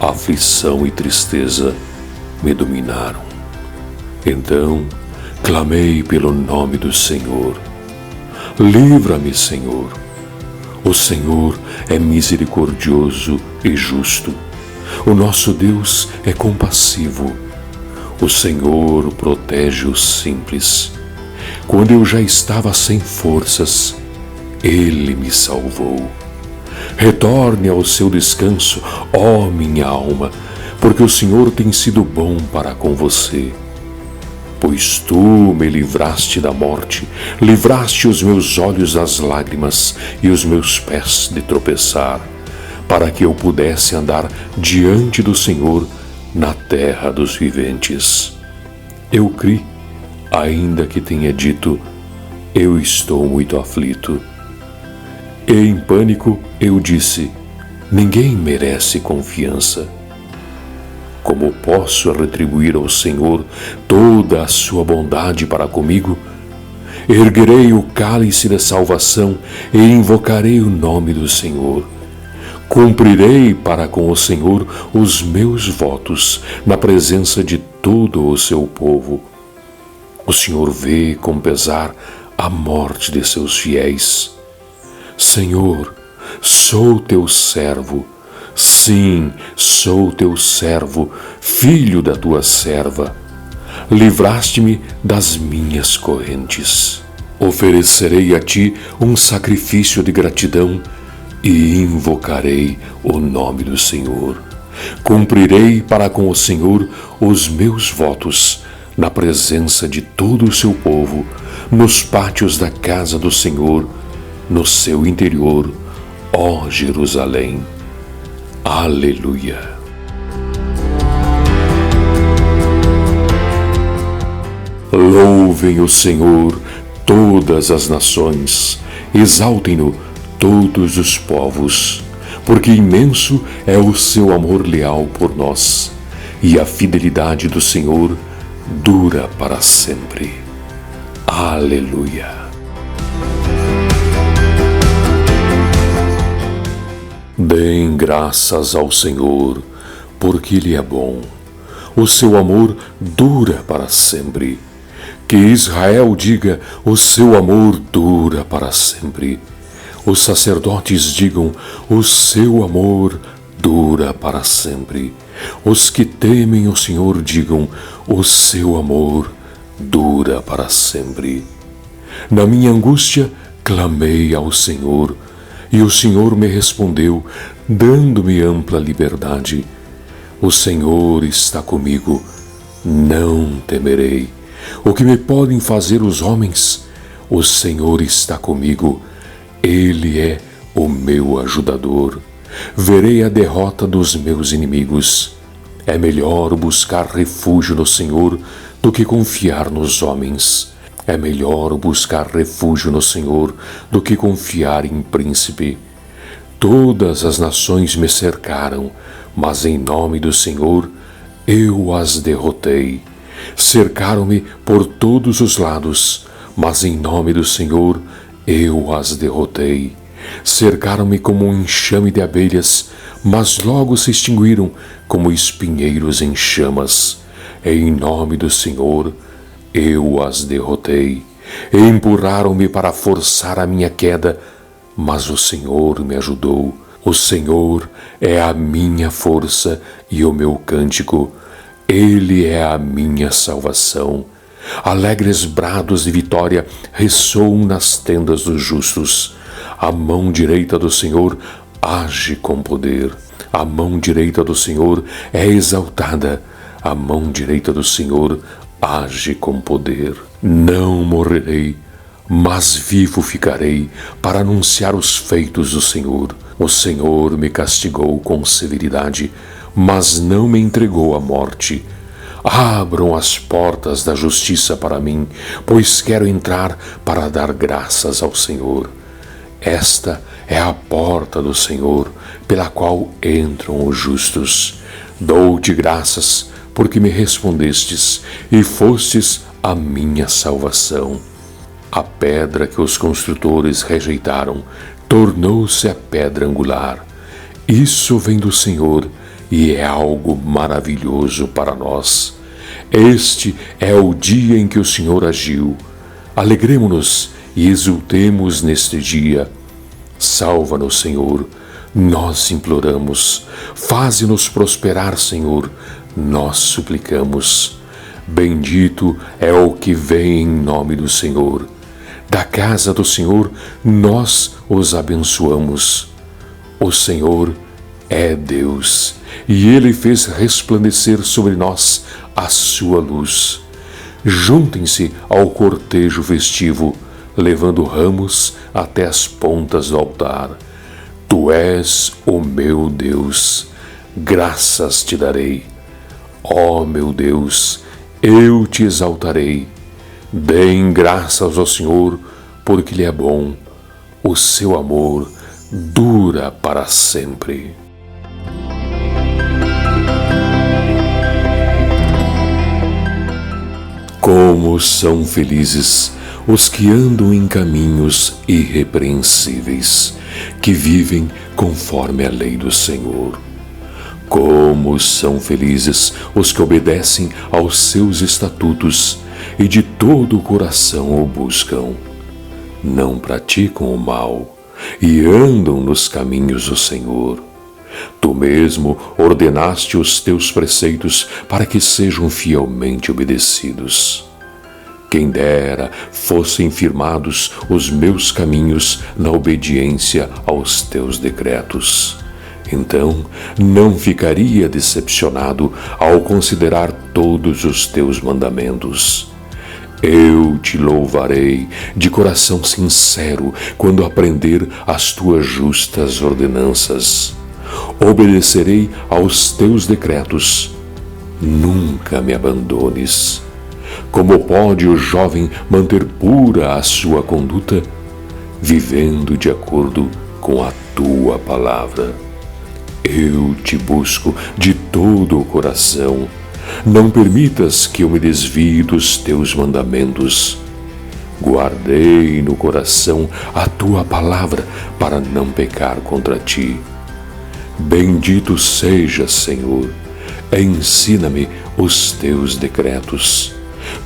Aflição e tristeza me dominaram. Então clamei pelo nome do Senhor. Livra-me, Senhor. O Senhor é misericordioso e justo. O nosso Deus é compassivo. O Senhor protege os simples. Quando eu já estava sem forças, Ele me salvou. Retorne ao seu descanso, ó minha alma, porque o Senhor tem sido bom para com você. Pois tu me livraste da morte, livraste os meus olhos das lágrimas e os meus pés de tropeçar, para que eu pudesse andar diante do Senhor na terra dos viventes. Eu criei, ainda que tenha dito, eu estou muito aflito. E em pânico eu disse, ninguém merece confiança. Como posso retribuir ao Senhor toda a sua bondade para comigo? Erguerei o cálice da salvação e invocarei o nome do Senhor. Cumprirei para com o Senhor os meus votos na presença de todo o seu povo. O Senhor vê com pesar a morte de seus fiéis. Senhor, sou teu servo, Sim, sou teu servo, filho da tua serva. Livraste-me das minhas correntes. Oferecerei a ti um sacrifício de gratidão e invocarei o nome do Senhor. Cumprirei para com o Senhor os meus votos, na presença de todo o seu povo, nos pátios da casa do Senhor, no seu interior, ó Jerusalém. Aleluia! Louvem o Senhor todas as nações, exaltem-no todos os povos, porque imenso é o seu amor leal por nós, e a fidelidade do Senhor dura para sempre. Aleluia! Deem graças ao Senhor, porque Ele é bom. O seu amor dura para sempre. Que Israel diga: o seu amor dura para sempre. Os sacerdotes digam: o seu amor dura para sempre. Os que temem o Senhor digam: o seu amor dura para sempre. Na minha angústia clamei ao Senhor, e o Senhor me respondeu, dando-me ampla liberdade. O Senhor está comigo, não temerei. O que me podem fazer os homens? O Senhor está comigo, Ele é o meu ajudador. Verei a derrota dos meus inimigos. É melhor buscar refúgio no Senhor do que confiar nos homens. É melhor buscar refúgio no Senhor do que confiar em príncipe. Todas as nações me cercaram, mas em nome do Senhor eu as derrotei. Cercaram-me por todos os lados, mas em nome do Senhor eu as derrotei. Cercaram-me como um enxame de abelhas, mas logo se extinguiram como espinheiros em chamas. Em nome do Senhor eu as derrotei. Empurraram-me para forçar a minha queda, mas o Senhor me ajudou. O Senhor é a minha força e o meu cântico. Ele é a minha salvação. Alegres brados de vitória ressoam nas tendas dos justos. A mão direita do Senhor age com poder. A mão direita do Senhor é exaltada. A mão direita do Senhor age com poder. Não morrerei, mas vivo ficarei para anunciar os feitos do Senhor. O Senhor me castigou com severidade, mas não me entregou à morte. Abram as portas da justiça para mim, pois quero entrar para dar graças ao Senhor. Esta é a porta do Senhor, pela qual entram os justos. Dou-te graças, porque me respondestes e fostes a minha salvação. A pedra que os construtores rejeitaram tornou-se a pedra angular. Isso vem do Senhor e é algo maravilhoso para nós. Este é o dia em que o Senhor agiu. Alegremo-nos e exultemos neste dia. Salva-nos, Senhor, nós imploramos. Faze-nos prosperar, Senhor, nós suplicamos. Bendito é o que vem em nome do Senhor. Da casa do Senhor nós os abençoamos. O Senhor é Deus, e Ele fez resplandecer sobre nós a sua luz. Juntem-se ao cortejo festivo, levando ramos até as pontas do altar. Tu és o meu Deus, graças te darei. Ó meu Deus, eu te exaltarei. Deem graças ao Senhor, porque Ele é bom. O seu amor dura para sempre. Como são felizes os que andam em caminhos irrepreensíveis, que vivem conforme a lei do Senhor. Como são felizes os que obedecem aos seus estatutos e de todo o coração o buscam. Não praticam o mal e andam nos caminhos do Senhor. Tu mesmo ordenaste os teus preceitos para que sejam fielmente obedecidos. Quem dera fossem firmados os meus caminhos na obediência aos teus decretos. Então não ficaria decepcionado ao considerar todos os teus mandamentos. Eu te louvarei de coração sincero quando aprender as tuas justas ordenanças. Obedecerei aos teus decretos. Nunca me abandones. Como pode o jovem manter pura a sua conduta? Vivendo de acordo com a tua palavra. Eu te busco de todo o coração. Não permitas que eu me desvie dos teus mandamentos. Guardei no coração a tua palavra para não pecar contra ti. Bendito sejas, Senhor. Ensina-me os teus decretos.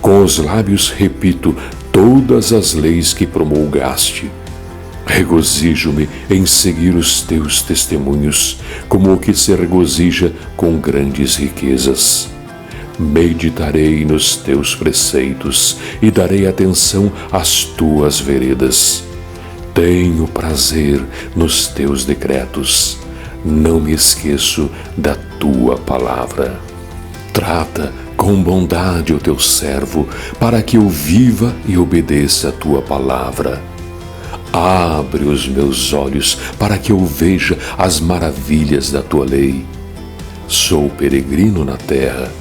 Com os lábios repito todas as leis que promulgaste. Regozijo-me em seguir os teus testemunhos, como o que se regozija com grandes riquezas. Meditarei nos teus preceitos e darei atenção às tuas veredas. Tenho prazer nos teus decretos. Não me esqueço da tua palavra. Trata com bondade o teu servo, para que eu viva e obedeça a tua palavra. Abre os meus olhos para que eu veja as maravilhas da tua lei. Sou peregrino na terra.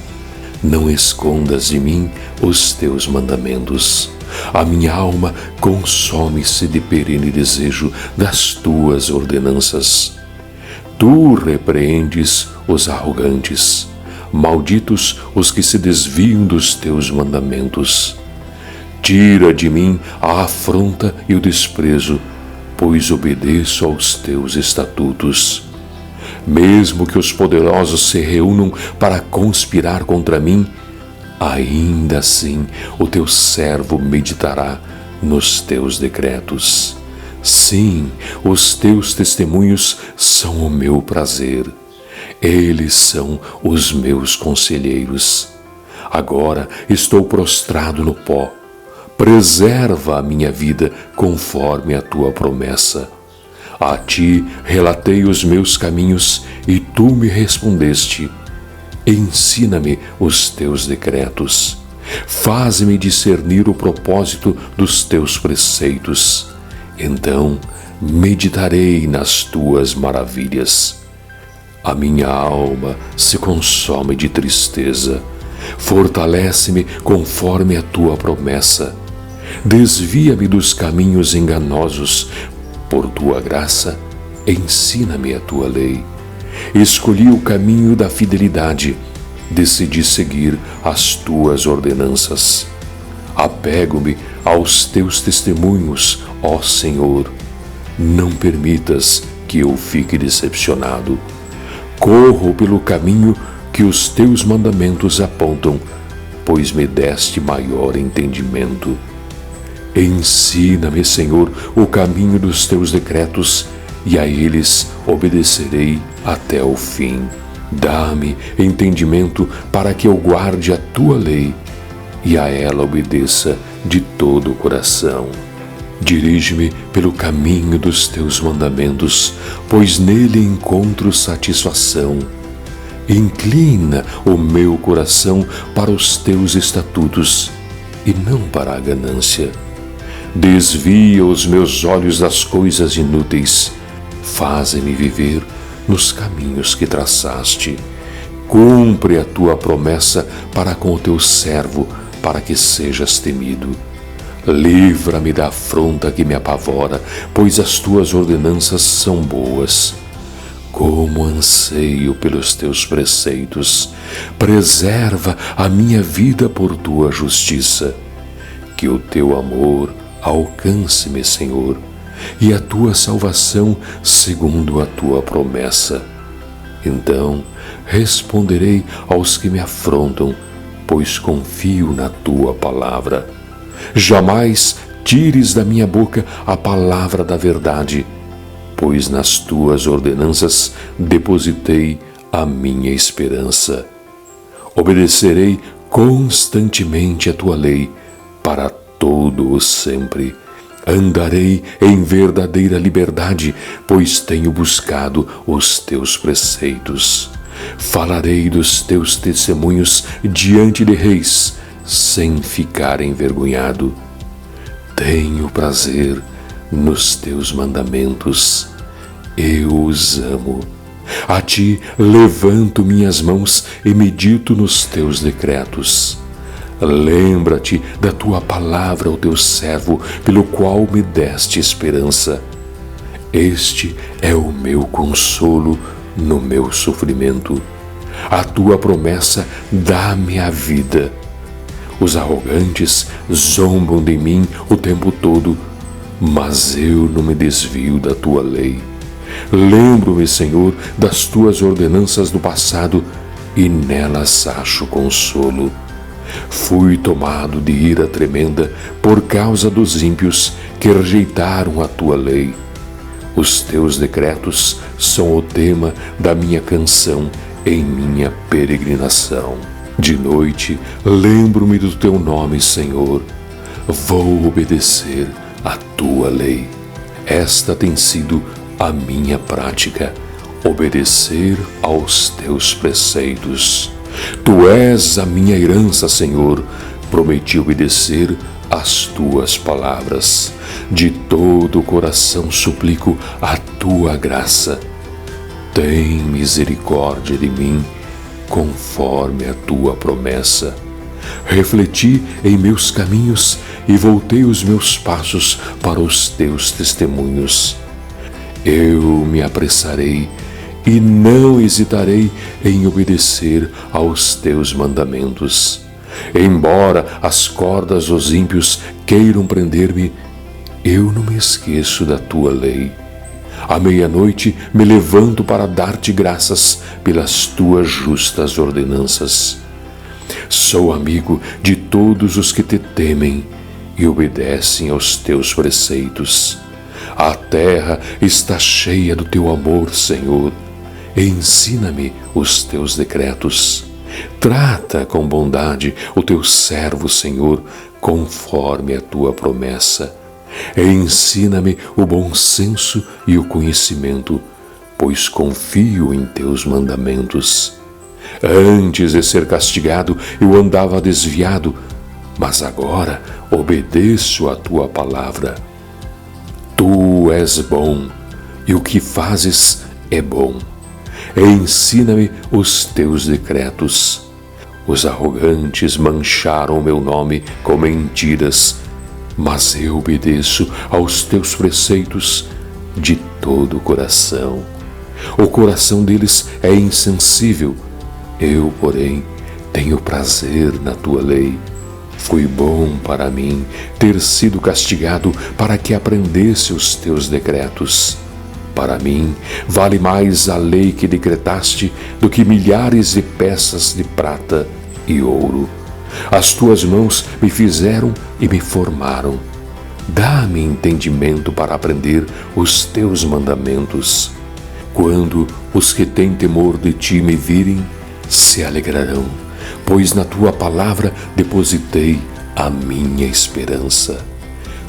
Não escondas de mim os teus mandamentos. A minha alma consome-se de perene desejo das tuas ordenanças. Tu repreendes os arrogantes. Malditos os que se desviam dos teus mandamentos. Tira de mim a afronta e o desprezo, pois obedeço aos teus estatutos. Mesmo que os poderosos se reúnam para conspirar contra mim, ainda assim o teu servo meditará nos teus decretos. Sim, os teus testemunhos são o meu prazer. Eles são os meus conselheiros. Agora estou prostrado no pó. Preserva a minha vida conforme a tua promessa. A ti relatei os meus caminhos e tu me respondeste. Ensina-me os teus decretos. Faz-me discernir o propósito dos teus preceitos. Então meditarei nas tuas maravilhas. A minha alma se consome de tristeza. Fortalece-me conforme a tua promessa. Desvia-me dos caminhos enganosos. Por tua graça, ensina-me a tua lei. Escolhi o caminho da fidelidade. Decidi seguir as tuas ordenanças. Apego-me aos teus testemunhos, ó Senhor. Não permitas que eu fique decepcionado. Corro pelo caminho que os teus mandamentos apontam, pois me deste maior entendimento. Ensina-me, Senhor, o caminho dos teus decretos, e a eles obedecerei até o fim. Dá-me entendimento para que eu guarde a tua lei e a ela obedeça de todo o coração. Dirige-me pelo caminho dos teus mandamentos, pois nele encontro satisfação. Inclina o meu coração para os teus estatutos e não para a ganância. Desvia os meus olhos das coisas inúteis. Faze-me viver nos caminhos que traçaste. Cumpre a tua promessa para com o teu servo, para que sejas temido. Livra-me da afronta que me apavora, pois as tuas ordenanças são boas. Como anseio pelos teus preceitos, preserva a minha vida por tua justiça. Que o teu amor alcance-me, Senhor, e a tua salvação segundo a tua promessa. Então responderei aos que me afrontam, pois confio na tua palavra. Jamais tires da minha boca a palavra da verdade. pois nas tuas ordenanças depositei a minha esperança. Obedecerei constantemente a tua lei para todo o sempre. Andarei em verdadeira liberdade, pois tenho buscado os teus preceitos. Falarei dos teus testemunhos diante de reis, sem ficar envergonhado. Tenho prazer nos teus mandamentos. Eu os amo. A ti levanto minhas mãos e medito nos teus decretos. Lembra-te da tua palavra ao teu servo, pelo qual me deste esperança. Este é o meu consolo no meu sofrimento. A tua promessa dá-me a vida. Os arrogantes zombam de mim o tempo todo, mas eu não me desvio da tua lei. Lembro-me, Senhor, das tuas ordenanças do passado e nelas acho consolo. Fui tomado de ira tremenda por causa dos ímpios que rejeitaram a tua lei. Os teus decretos são o tema da minha canção em minha peregrinação. De noite lembro-me do teu nome, Senhor. Vou obedecer a tua lei. Esta tem sido a minha prática, obedecer aos teus preceitos. Tu és a minha herança, Senhor. Prometi obedecer às tuas palavras. De todo o coração suplico a tua graça. Tem misericórdia de mim, conforme a tua promessa. Refleti em meus caminhos e voltei os meus passos para os teus testemunhos. Eu me apressarei e não hesitarei em obedecer aos teus mandamentos. Embora as cordas dos ímpios queiram prender-me, eu não me esqueço da tua lei. À meia-noite me levanto para dar-te graças pelas tuas justas ordenanças. Sou amigo de todos os que te temem e obedecem aos teus preceitos. A terra está cheia do teu amor, Senhor. Ensina-me os teus decretos. Trata com bondade o teu servo, Senhor, conforme a tua promessa. Ensina-me o bom senso e o conhecimento, pois confio em teus mandamentos. Antes de ser castigado, eu andava desviado, mas agora obedeço a tua palavra. Tu és bom, e o que fazes é bom. Ensina-me os teus decretos. Os arrogantes mancharam o meu nome com mentiras, mas eu obedeço aos teus preceitos de todo o coração. O coração deles é insensível, eu, porém, tenho prazer na tua lei. Foi bom para mim ter sido castigado para que aprendesse os teus decretos. Para mim, vale mais a lei que decretaste do que milhares de peças de prata e ouro. As tuas mãos me fizeram e me formaram. Dá-me entendimento para aprender os teus mandamentos. Quando os que têm temor de ti me virem, se alegrarão, pois na tua palavra depositei a minha esperança.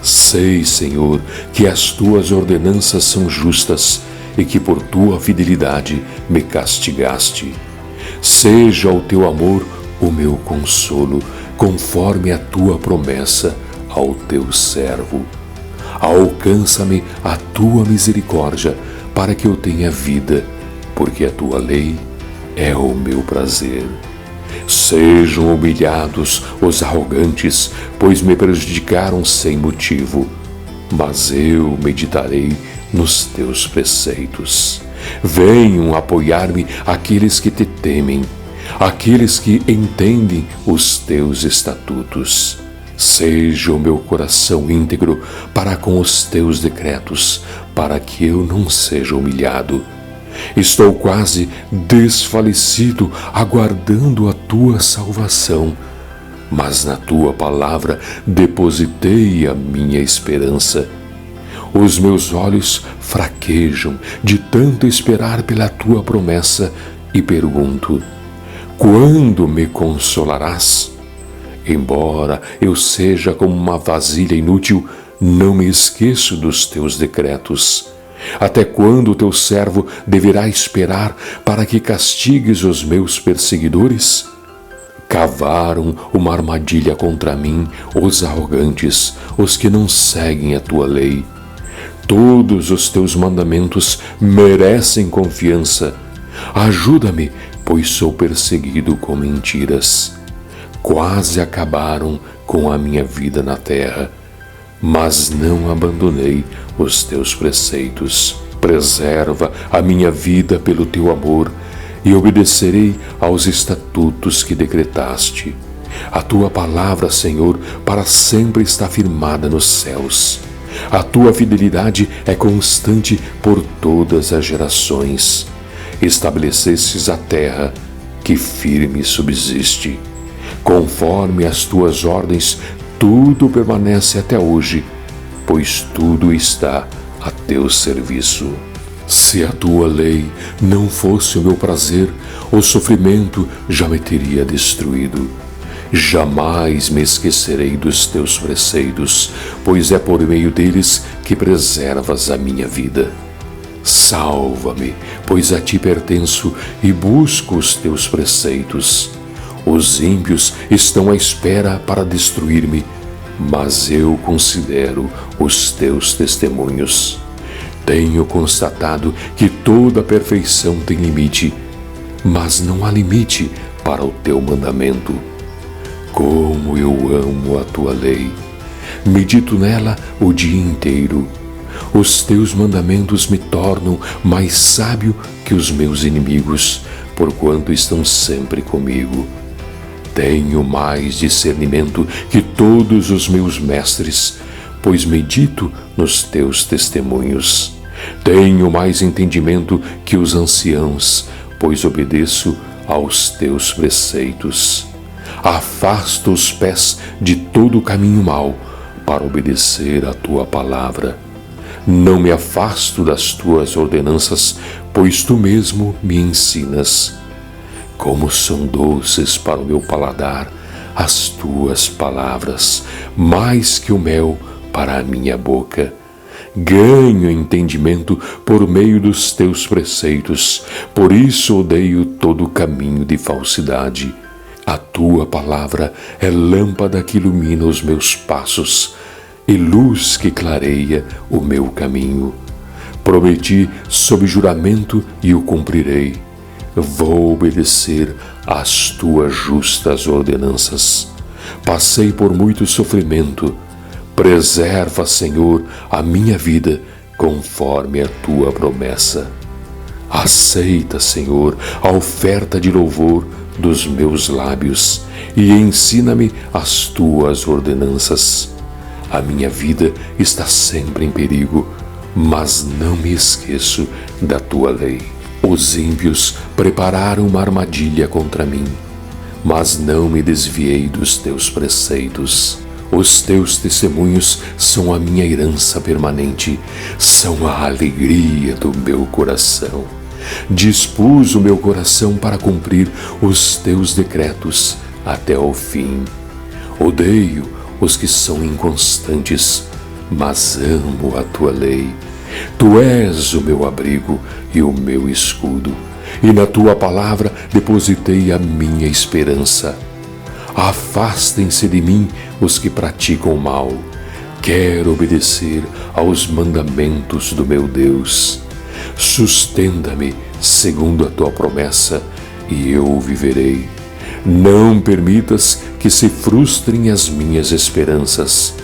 Sei, Senhor, que as tuas ordenanças são justas e que por tua fidelidade me castigaste. Seja o teu amor o meu consolo, conforme a tua promessa ao teu servo. Alcança-me a tua misericórdia, para que eu tenha vida, porque a tua lei é o meu prazer. Sejam humilhados os arrogantes, pois me prejudicaram sem motivo, mas eu meditarei nos teus preceitos. Venham apoiar-me aqueles que te temem, aqueles que entendem os teus estatutos. Seja o meu coração íntegro para com os teus decretos, para que eu não seja humilhado. Estou quase desfalecido, aguardando a tua salvação, mas na tua palavra depositei a minha esperança. Os meus olhos fraquejam de tanto esperar pela tua promessa e pergunto: quando me consolarás? Embora eu seja como uma vasilha inútil, não me esqueço dos teus decretos. Até quando o teu servo deverá esperar para que castigues os meus perseguidores? Cavaram uma armadilha contra mim os arrogantes, os que não seguem a tua lei. Todos os teus mandamentos merecem confiança. Ajuda-me, pois sou perseguido com mentiras. Quase acabaram com a minha vida na terra, mas não abandonei os teus preceitos. Preserva a minha vida pelo teu amor e obedecerei aos estatutos que decretaste. A tua palavra, Senhor, para sempre está firmada nos céus. A tua fidelidade é constante por todas as gerações. Estabelecestes a terra, que firme subsiste. Conforme as tuas ordens, tudo permanece até hoje, pois tudo está a teu serviço. Se a tua lei não fosse o meu prazer, o sofrimento já me teria destruído. Jamais me esquecerei dos teus preceitos, pois é por meio deles que preservas a minha vida. Salva-me, pois a ti pertenço e busco os teus preceitos. Os ímpios estão à espera para destruir-me, mas eu considero os teus testemunhos. Tenho constatado que toda perfeição tem limite, mas não há limite para o teu mandamento. Como eu amo a tua lei! Medito nela o dia inteiro. Os teus mandamentos me tornam mais sábio que os meus inimigos, porquanto estão sempre comigo. Tenho mais discernimento que todos os meus mestres, pois medito nos teus testemunhos. Tenho mais entendimento que os anciãos, pois obedeço aos teus preceitos. Afasta os pés de todo o caminho mau, para obedecer a tua palavra. Não me afasto das tuas ordenanças, pois tu mesmo me ensinas. Como são doces para o meu paladar as tuas palavras, mais que o mel para a minha boca. Ganho entendimento por meio dos teus preceitos, por isso odeio todo o caminho de falsidade. A tua palavra é lâmpada que ilumina os meus passos e luz que clareia o meu caminho. Prometi sob juramento e o cumprirei. Vou obedecer às tuas justas ordenanças. Passei por muito sofrimento. Preserva, Senhor, a minha vida conforme a tua promessa. Aceita, Senhor, a oferta de louvor dos meus lábios e ensina-me as tuas ordenanças. A minha vida está sempre em perigo, mas não me esqueço da tua lei. Os ímpios prepararam uma armadilha contra mim, mas não me desviei dos teus preceitos. Os teus testemunhos são a minha herança permanente, são a alegria do meu coração. Dispus o meu coração para cumprir os teus decretos até ao fim. Odeio os que são inconstantes, mas amo a tua lei. Tu és o meu abrigo e o meu escudo, e na tua palavra depositei a minha esperança. Afastem-se de mim os que praticam o mal. Quero obedecer aos mandamentos do meu Deus. Sustenta-me segundo a tua promessa, e eu viverei. Não permitas que se frustrem as minhas esperanças.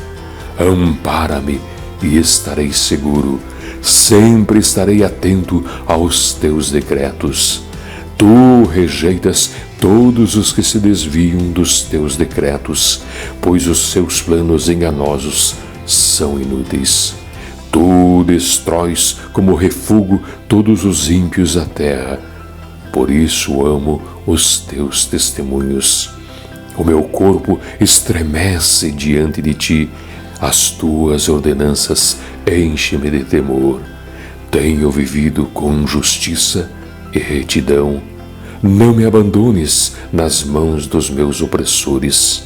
Ampara-me e estarei seguro. Sempre estarei atento aos teus decretos. Tu rejeitas todos os que se desviam dos teus decretos, pois os seus planos enganosos são inúteis. Tu destróis como refúgio todos os ímpios da terra. Por isso amo os teus testemunhos. O meu corpo estremece diante de ti. As tuas ordenanças enche-me de temor. Tenho vivido com justiça e retidão. Não me abandones nas mãos dos meus opressores.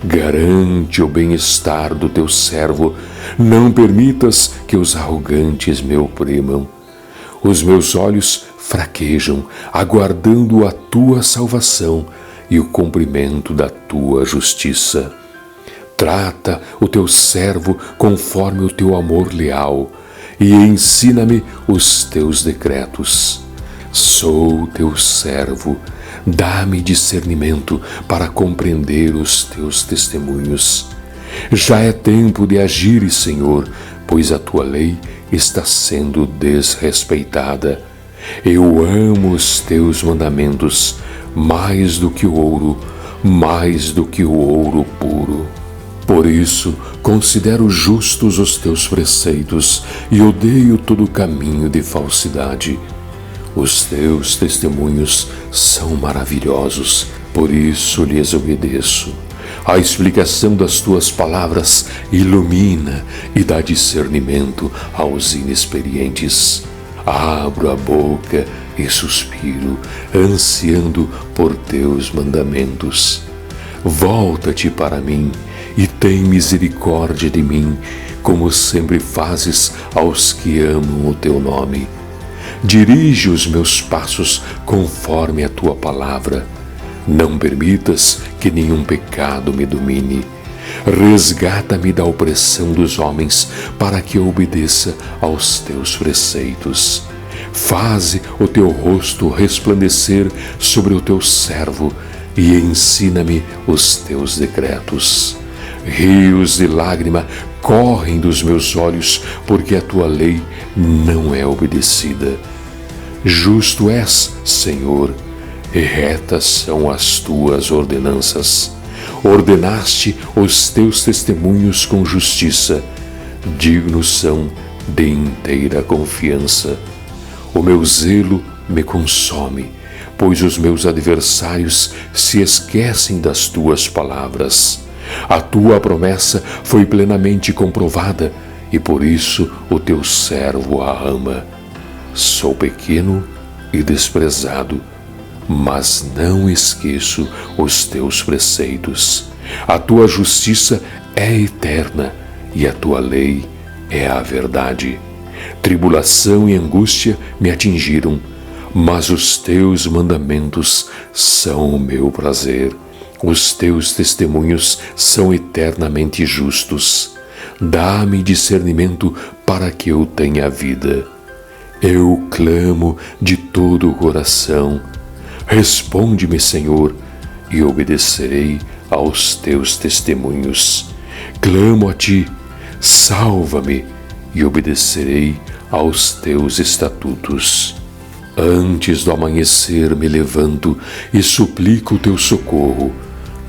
Garante o bem-estar do teu servo. Não permitas que os arrogantes me oprimam. Os meus olhos fraquejam, aguardando a tua salvação e o cumprimento da tua justiça. Trata o teu servo conforme o teu amor leal e ensina-me os teus decretos. Sou teu servo, dá-me discernimento para compreender os teus testemunhos. Já é tempo de agir, Senhor, pois a tua lei está sendo desrespeitada. Eu amo os teus mandamentos mais do que o ouro, mais do que o ouro puro. Por isso, considero justos os teus preceitos e odeio todo caminho de falsidade. Os teus testemunhos são maravilhosos, por isso lhes obedeço. A explicação das tuas palavras ilumina e dá discernimento aos inexperientes. Abro a boca e suspiro, ansiando por teus mandamentos. Volta-te para mim e tem misericórdia de mim, como sempre fazes aos que amam o teu nome. Dirige os meus passos conforme a tua palavra. Não permitas que nenhum pecado me domine. Resgata-me da opressão dos homens, para que eu obedeça aos teus preceitos. Faze o teu rosto resplandecer sobre o teu servo e ensina-me os teus decretos. Rios de lágrima correm dos meus olhos, porque a tua lei não é obedecida. Justo és, Senhor, e retas são as tuas ordenanças. Ordenaste os teus testemunhos com justiça, dignos são de inteira confiança. O meu zelo me consome, pois os meus adversários se esquecem das tuas palavras. A tua promessa foi plenamente comprovada, e por isso o teu servo a ama. Sou pequeno e desprezado, mas não esqueço os teus preceitos. A tua justiça é eterna e a tua lei é a verdade. Tribulação e angústia me atingiram, mas os teus mandamentos são o meu prazer. Os teus testemunhos são eternamente justos. Dá-me discernimento para que eu tenha vida. Eu clamo de todo o coração. Responde-me, Senhor, e obedecerei aos teus testemunhos. Clamo a ti, salva-me, e obedecerei aos teus estatutos. Antes do amanhecer me levanto e suplico o teu socorro.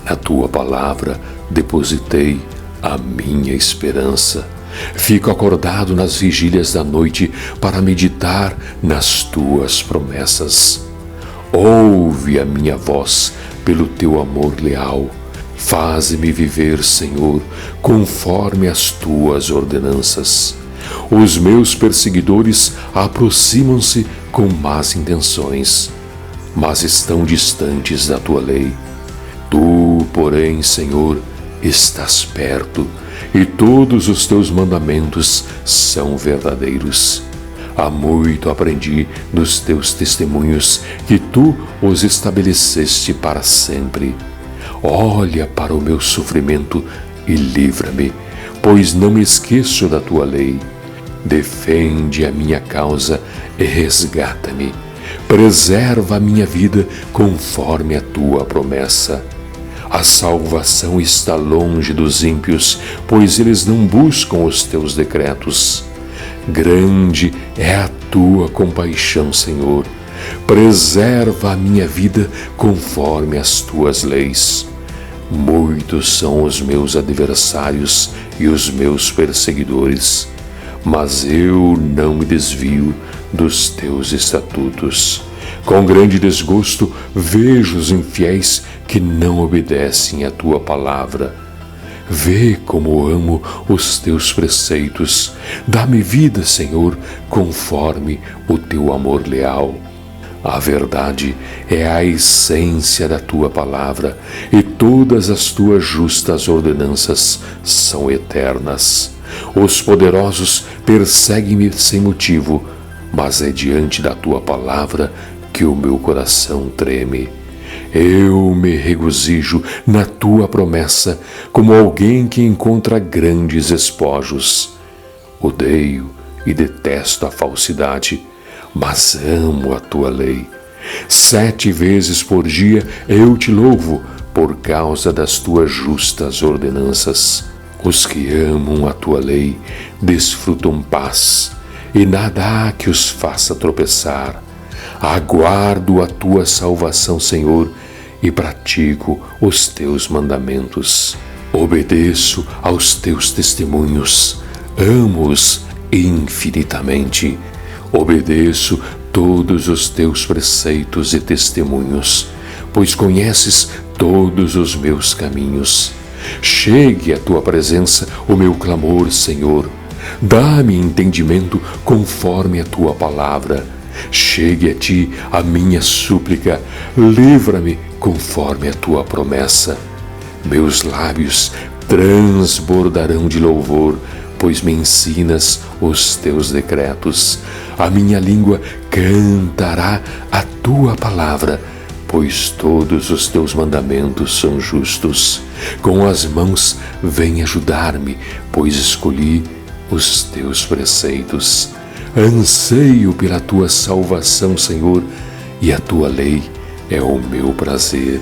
Na tua palavra depositei a minha esperança. Fico acordado nas vigílias da noite para meditar nas tuas promessas. Ouve a minha voz pelo teu amor leal. Faze-me viver, Senhor, conforme as tuas ordenanças. Os meus perseguidores aproximam-se com más intenções, mas estão distantes da tua lei. Tu, porém, Senhor, estás perto, e todos os teus mandamentos são verdadeiros. Há muito aprendi dos teus testemunhos, que tu os estabeleceste para sempre. Olha para o meu sofrimento e livra-me, pois não me esqueço da tua lei. Defende a minha causa e resgata-me. Preserva a minha vida conforme a tua promessa. A salvação está longe dos ímpios, pois eles não buscam os teus decretos. Grande é a tua compaixão, Senhor. Preserva a minha vida conforme as tuas leis. Muitos são os meus adversários e os meus perseguidores, mas eu não me desvio dos teus estatutos. Com grande desgosto vejo os infiéis que não obedecem à tua palavra. Vê como amo os teus preceitos. Dá-me vida, Senhor, conforme o teu amor leal. A verdade é a essência da tua palavra, e todas as tuas justas ordenanças são eternas. Os poderosos perseguem-me sem motivo, mas é diante da tua palavra que o meu coração treme. Eu me regozijo na tua promessa, como alguém que encontra grandes espojos. Odeio e detesto a falsidade, mas amo a tua lei. 7 vezes por dia eu te louvo por causa das tuas justas ordenanças. Os que amam a tua lei desfrutam paz, e nada há que os faça tropeçar. Aguardo a tua salvação, Senhor, e pratico os teus mandamentos. Obedeço aos teus testemunhos, amo-os infinitamente. Obedeço todos os teus preceitos e testemunhos, pois conheces todos os meus caminhos. Chegue à tua presença o meu clamor, Senhor. Dá-me entendimento conforme a tua palavra. Chegue a ti a minha súplica, livra-me conforme a tua promessa. Meus lábios transbordarão de louvor, pois me ensinas os teus decretos. A minha língua cantará a tua palavra, pois todos os teus mandamentos são justos. Com as mãos vem ajudar-me, pois escolhi os teus preceitos. Anseio pela tua salvação, Senhor, e a tua lei é o meu prazer.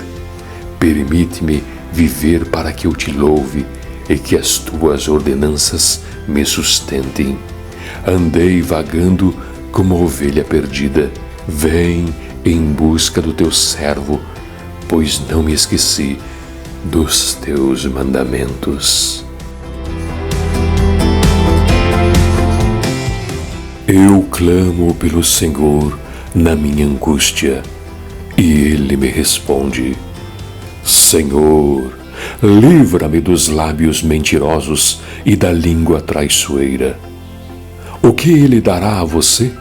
Permite-me viver para que eu te louve e que as tuas ordenanças me sustentem. Andei vagando como ovelha perdida. Vem em busca do teu servo, pois não me esqueci dos teus mandamentos. Eu clamo pelo Senhor na minha angústia, e Ele me responde. Senhor, livra-me dos lábios mentirosos e da língua traiçoeira. O que Ele dará a você?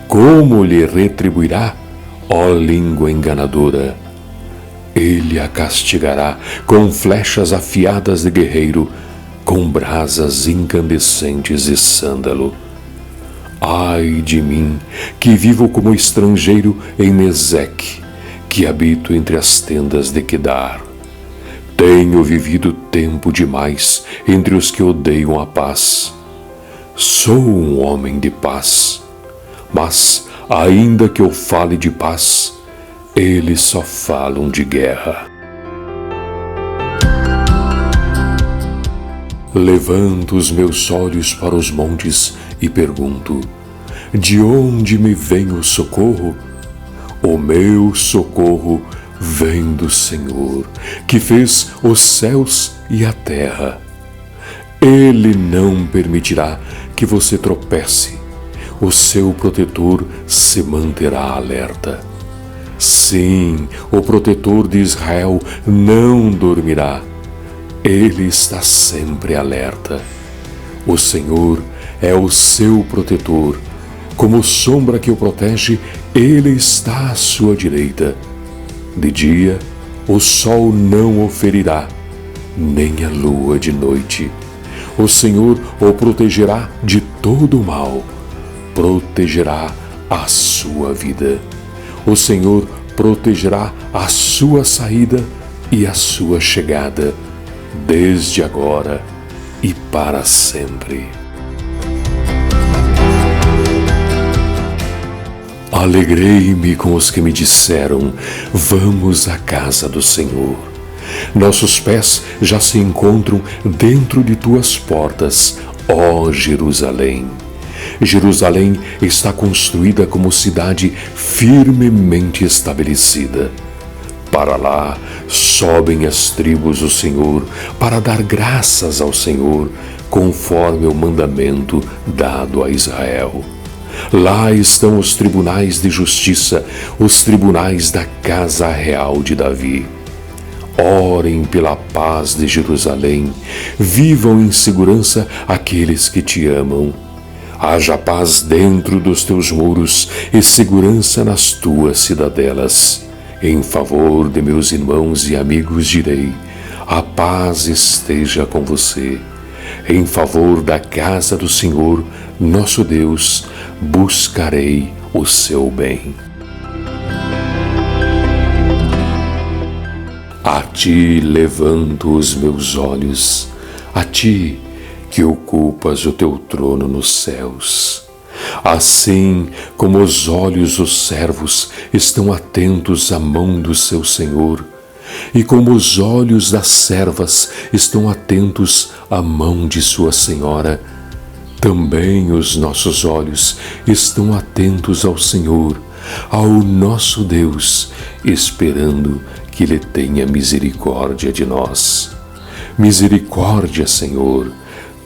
Como lhe retribuirá, ó língua enganadora? Ele a castigará com flechas afiadas de guerreiro, com brasas incandescentes de sândalo. Ai de mim, que vivo como estrangeiro em Meseque, que habito entre as tendas de Quedar. Tenho vivido tempo demais entre os que odeiam a paz. Sou um homem de paz, mas, ainda que eu fale de paz, eles só falam de guerra. Levanto os meus olhos para os montes e pergunto: de onde me vem o socorro? O meu socorro vem do Senhor, que fez os céus e a terra. Ele não permitirá que você tropece. O seu protetor se manterá alerta. Sim, o protetor de Israel não dormirá. Ele está sempre alerta. O Senhor é o seu protetor. Como sombra que o protege, Ele está à sua direita. De dia, o sol não o ferirá, nem a lua de noite. O Senhor o protegerá de todo o mal, protegerá a sua vida. O Senhor protegerá a sua saída e a sua chegada, desde agora e para sempre. Alegrei-me com os que me disseram: vamos à casa do Senhor. Nossos pés já se encontram dentro de tuas portas, ó Jerusalém. Jerusalém está construída como cidade firmemente estabelecida. Para lá sobem as tribos do Senhor para dar graças ao Senhor, conforme o mandamento dado a Israel. Lá estão os tribunais de justiça, os tribunais da casa real de Davi. Orem pela paz de Jerusalém. Vivam em segurança aqueles que te amam. Haja paz dentro dos teus muros e segurança nas tuas cidadelas. Em favor de meus irmãos e amigos direi: a paz esteja com você. Em favor da casa do Senhor, nosso Deus, buscarei o seu bem. A ti levanto os meus olhos, a ti que ocupas o teu trono nos céus. Assim como os olhos dos servos estão atentos à mão do seu Senhor, e como os olhos das servas estão atentos à mão de sua Senhora, também os nossos olhos estão atentos ao Senhor, ao nosso Deus, esperando que Ele tenha misericórdia de nós. Misericórdia, Senhor,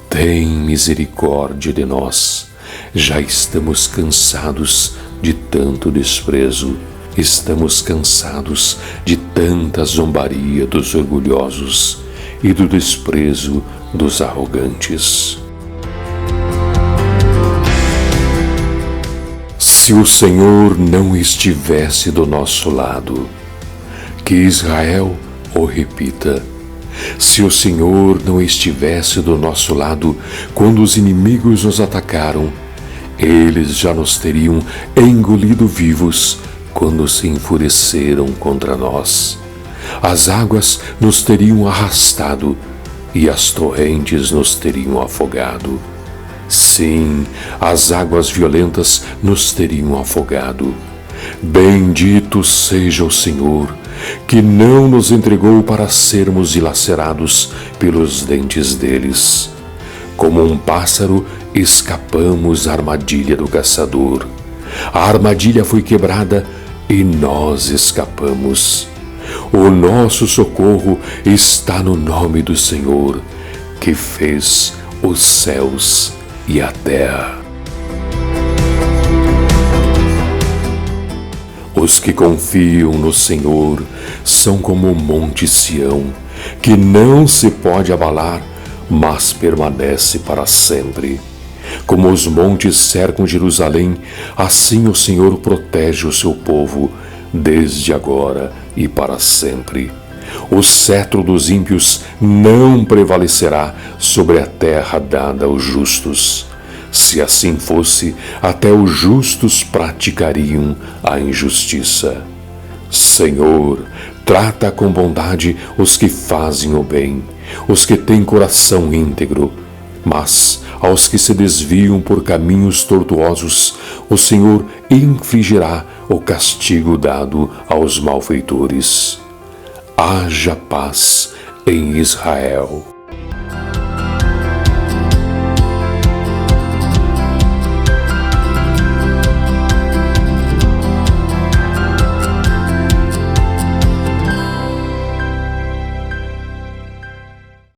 tem misericórdia de nós. Já estamos cansados de tanto desprezo. Estamos cansados de tanta zombaria dos orgulhosos e do desprezo dos arrogantes. Se o Senhor não estivesse do nosso lado, que Israel o repita. Se o Senhor não estivesse do nosso lado quando os inimigos nos atacaram, eles já nos teriam engolido vivos quando se enfureceram contra nós. As águas nos teriam arrastado e as torrentes nos teriam afogado. Sim, as águas violentas nos teriam afogado. Bendito seja o Senhor, que não nos entregou para sermos dilacerados pelos dentes deles. Como um pássaro, escapamos à armadilha do caçador. A armadilha foi quebrada e nós escapamos. O nosso socorro está no nome do Senhor, que fez os céus e a terra. Os que confiam no Senhor são como o monte Sião, que não se pode abalar, mas permanece para sempre. Como os montes cercam Jerusalém, assim o Senhor protege o seu povo, desde agora e para sempre. O cetro dos ímpios não prevalecerá sobre a terra dada aos justos. Se assim fosse, até os justos praticariam a injustiça. Senhor, trata com bondade os que fazem o bem, os que têm coração íntegro. Mas aos que se desviam por caminhos tortuosos, o Senhor infligirá o castigo dado aos malfeitores. Haja paz em Israel.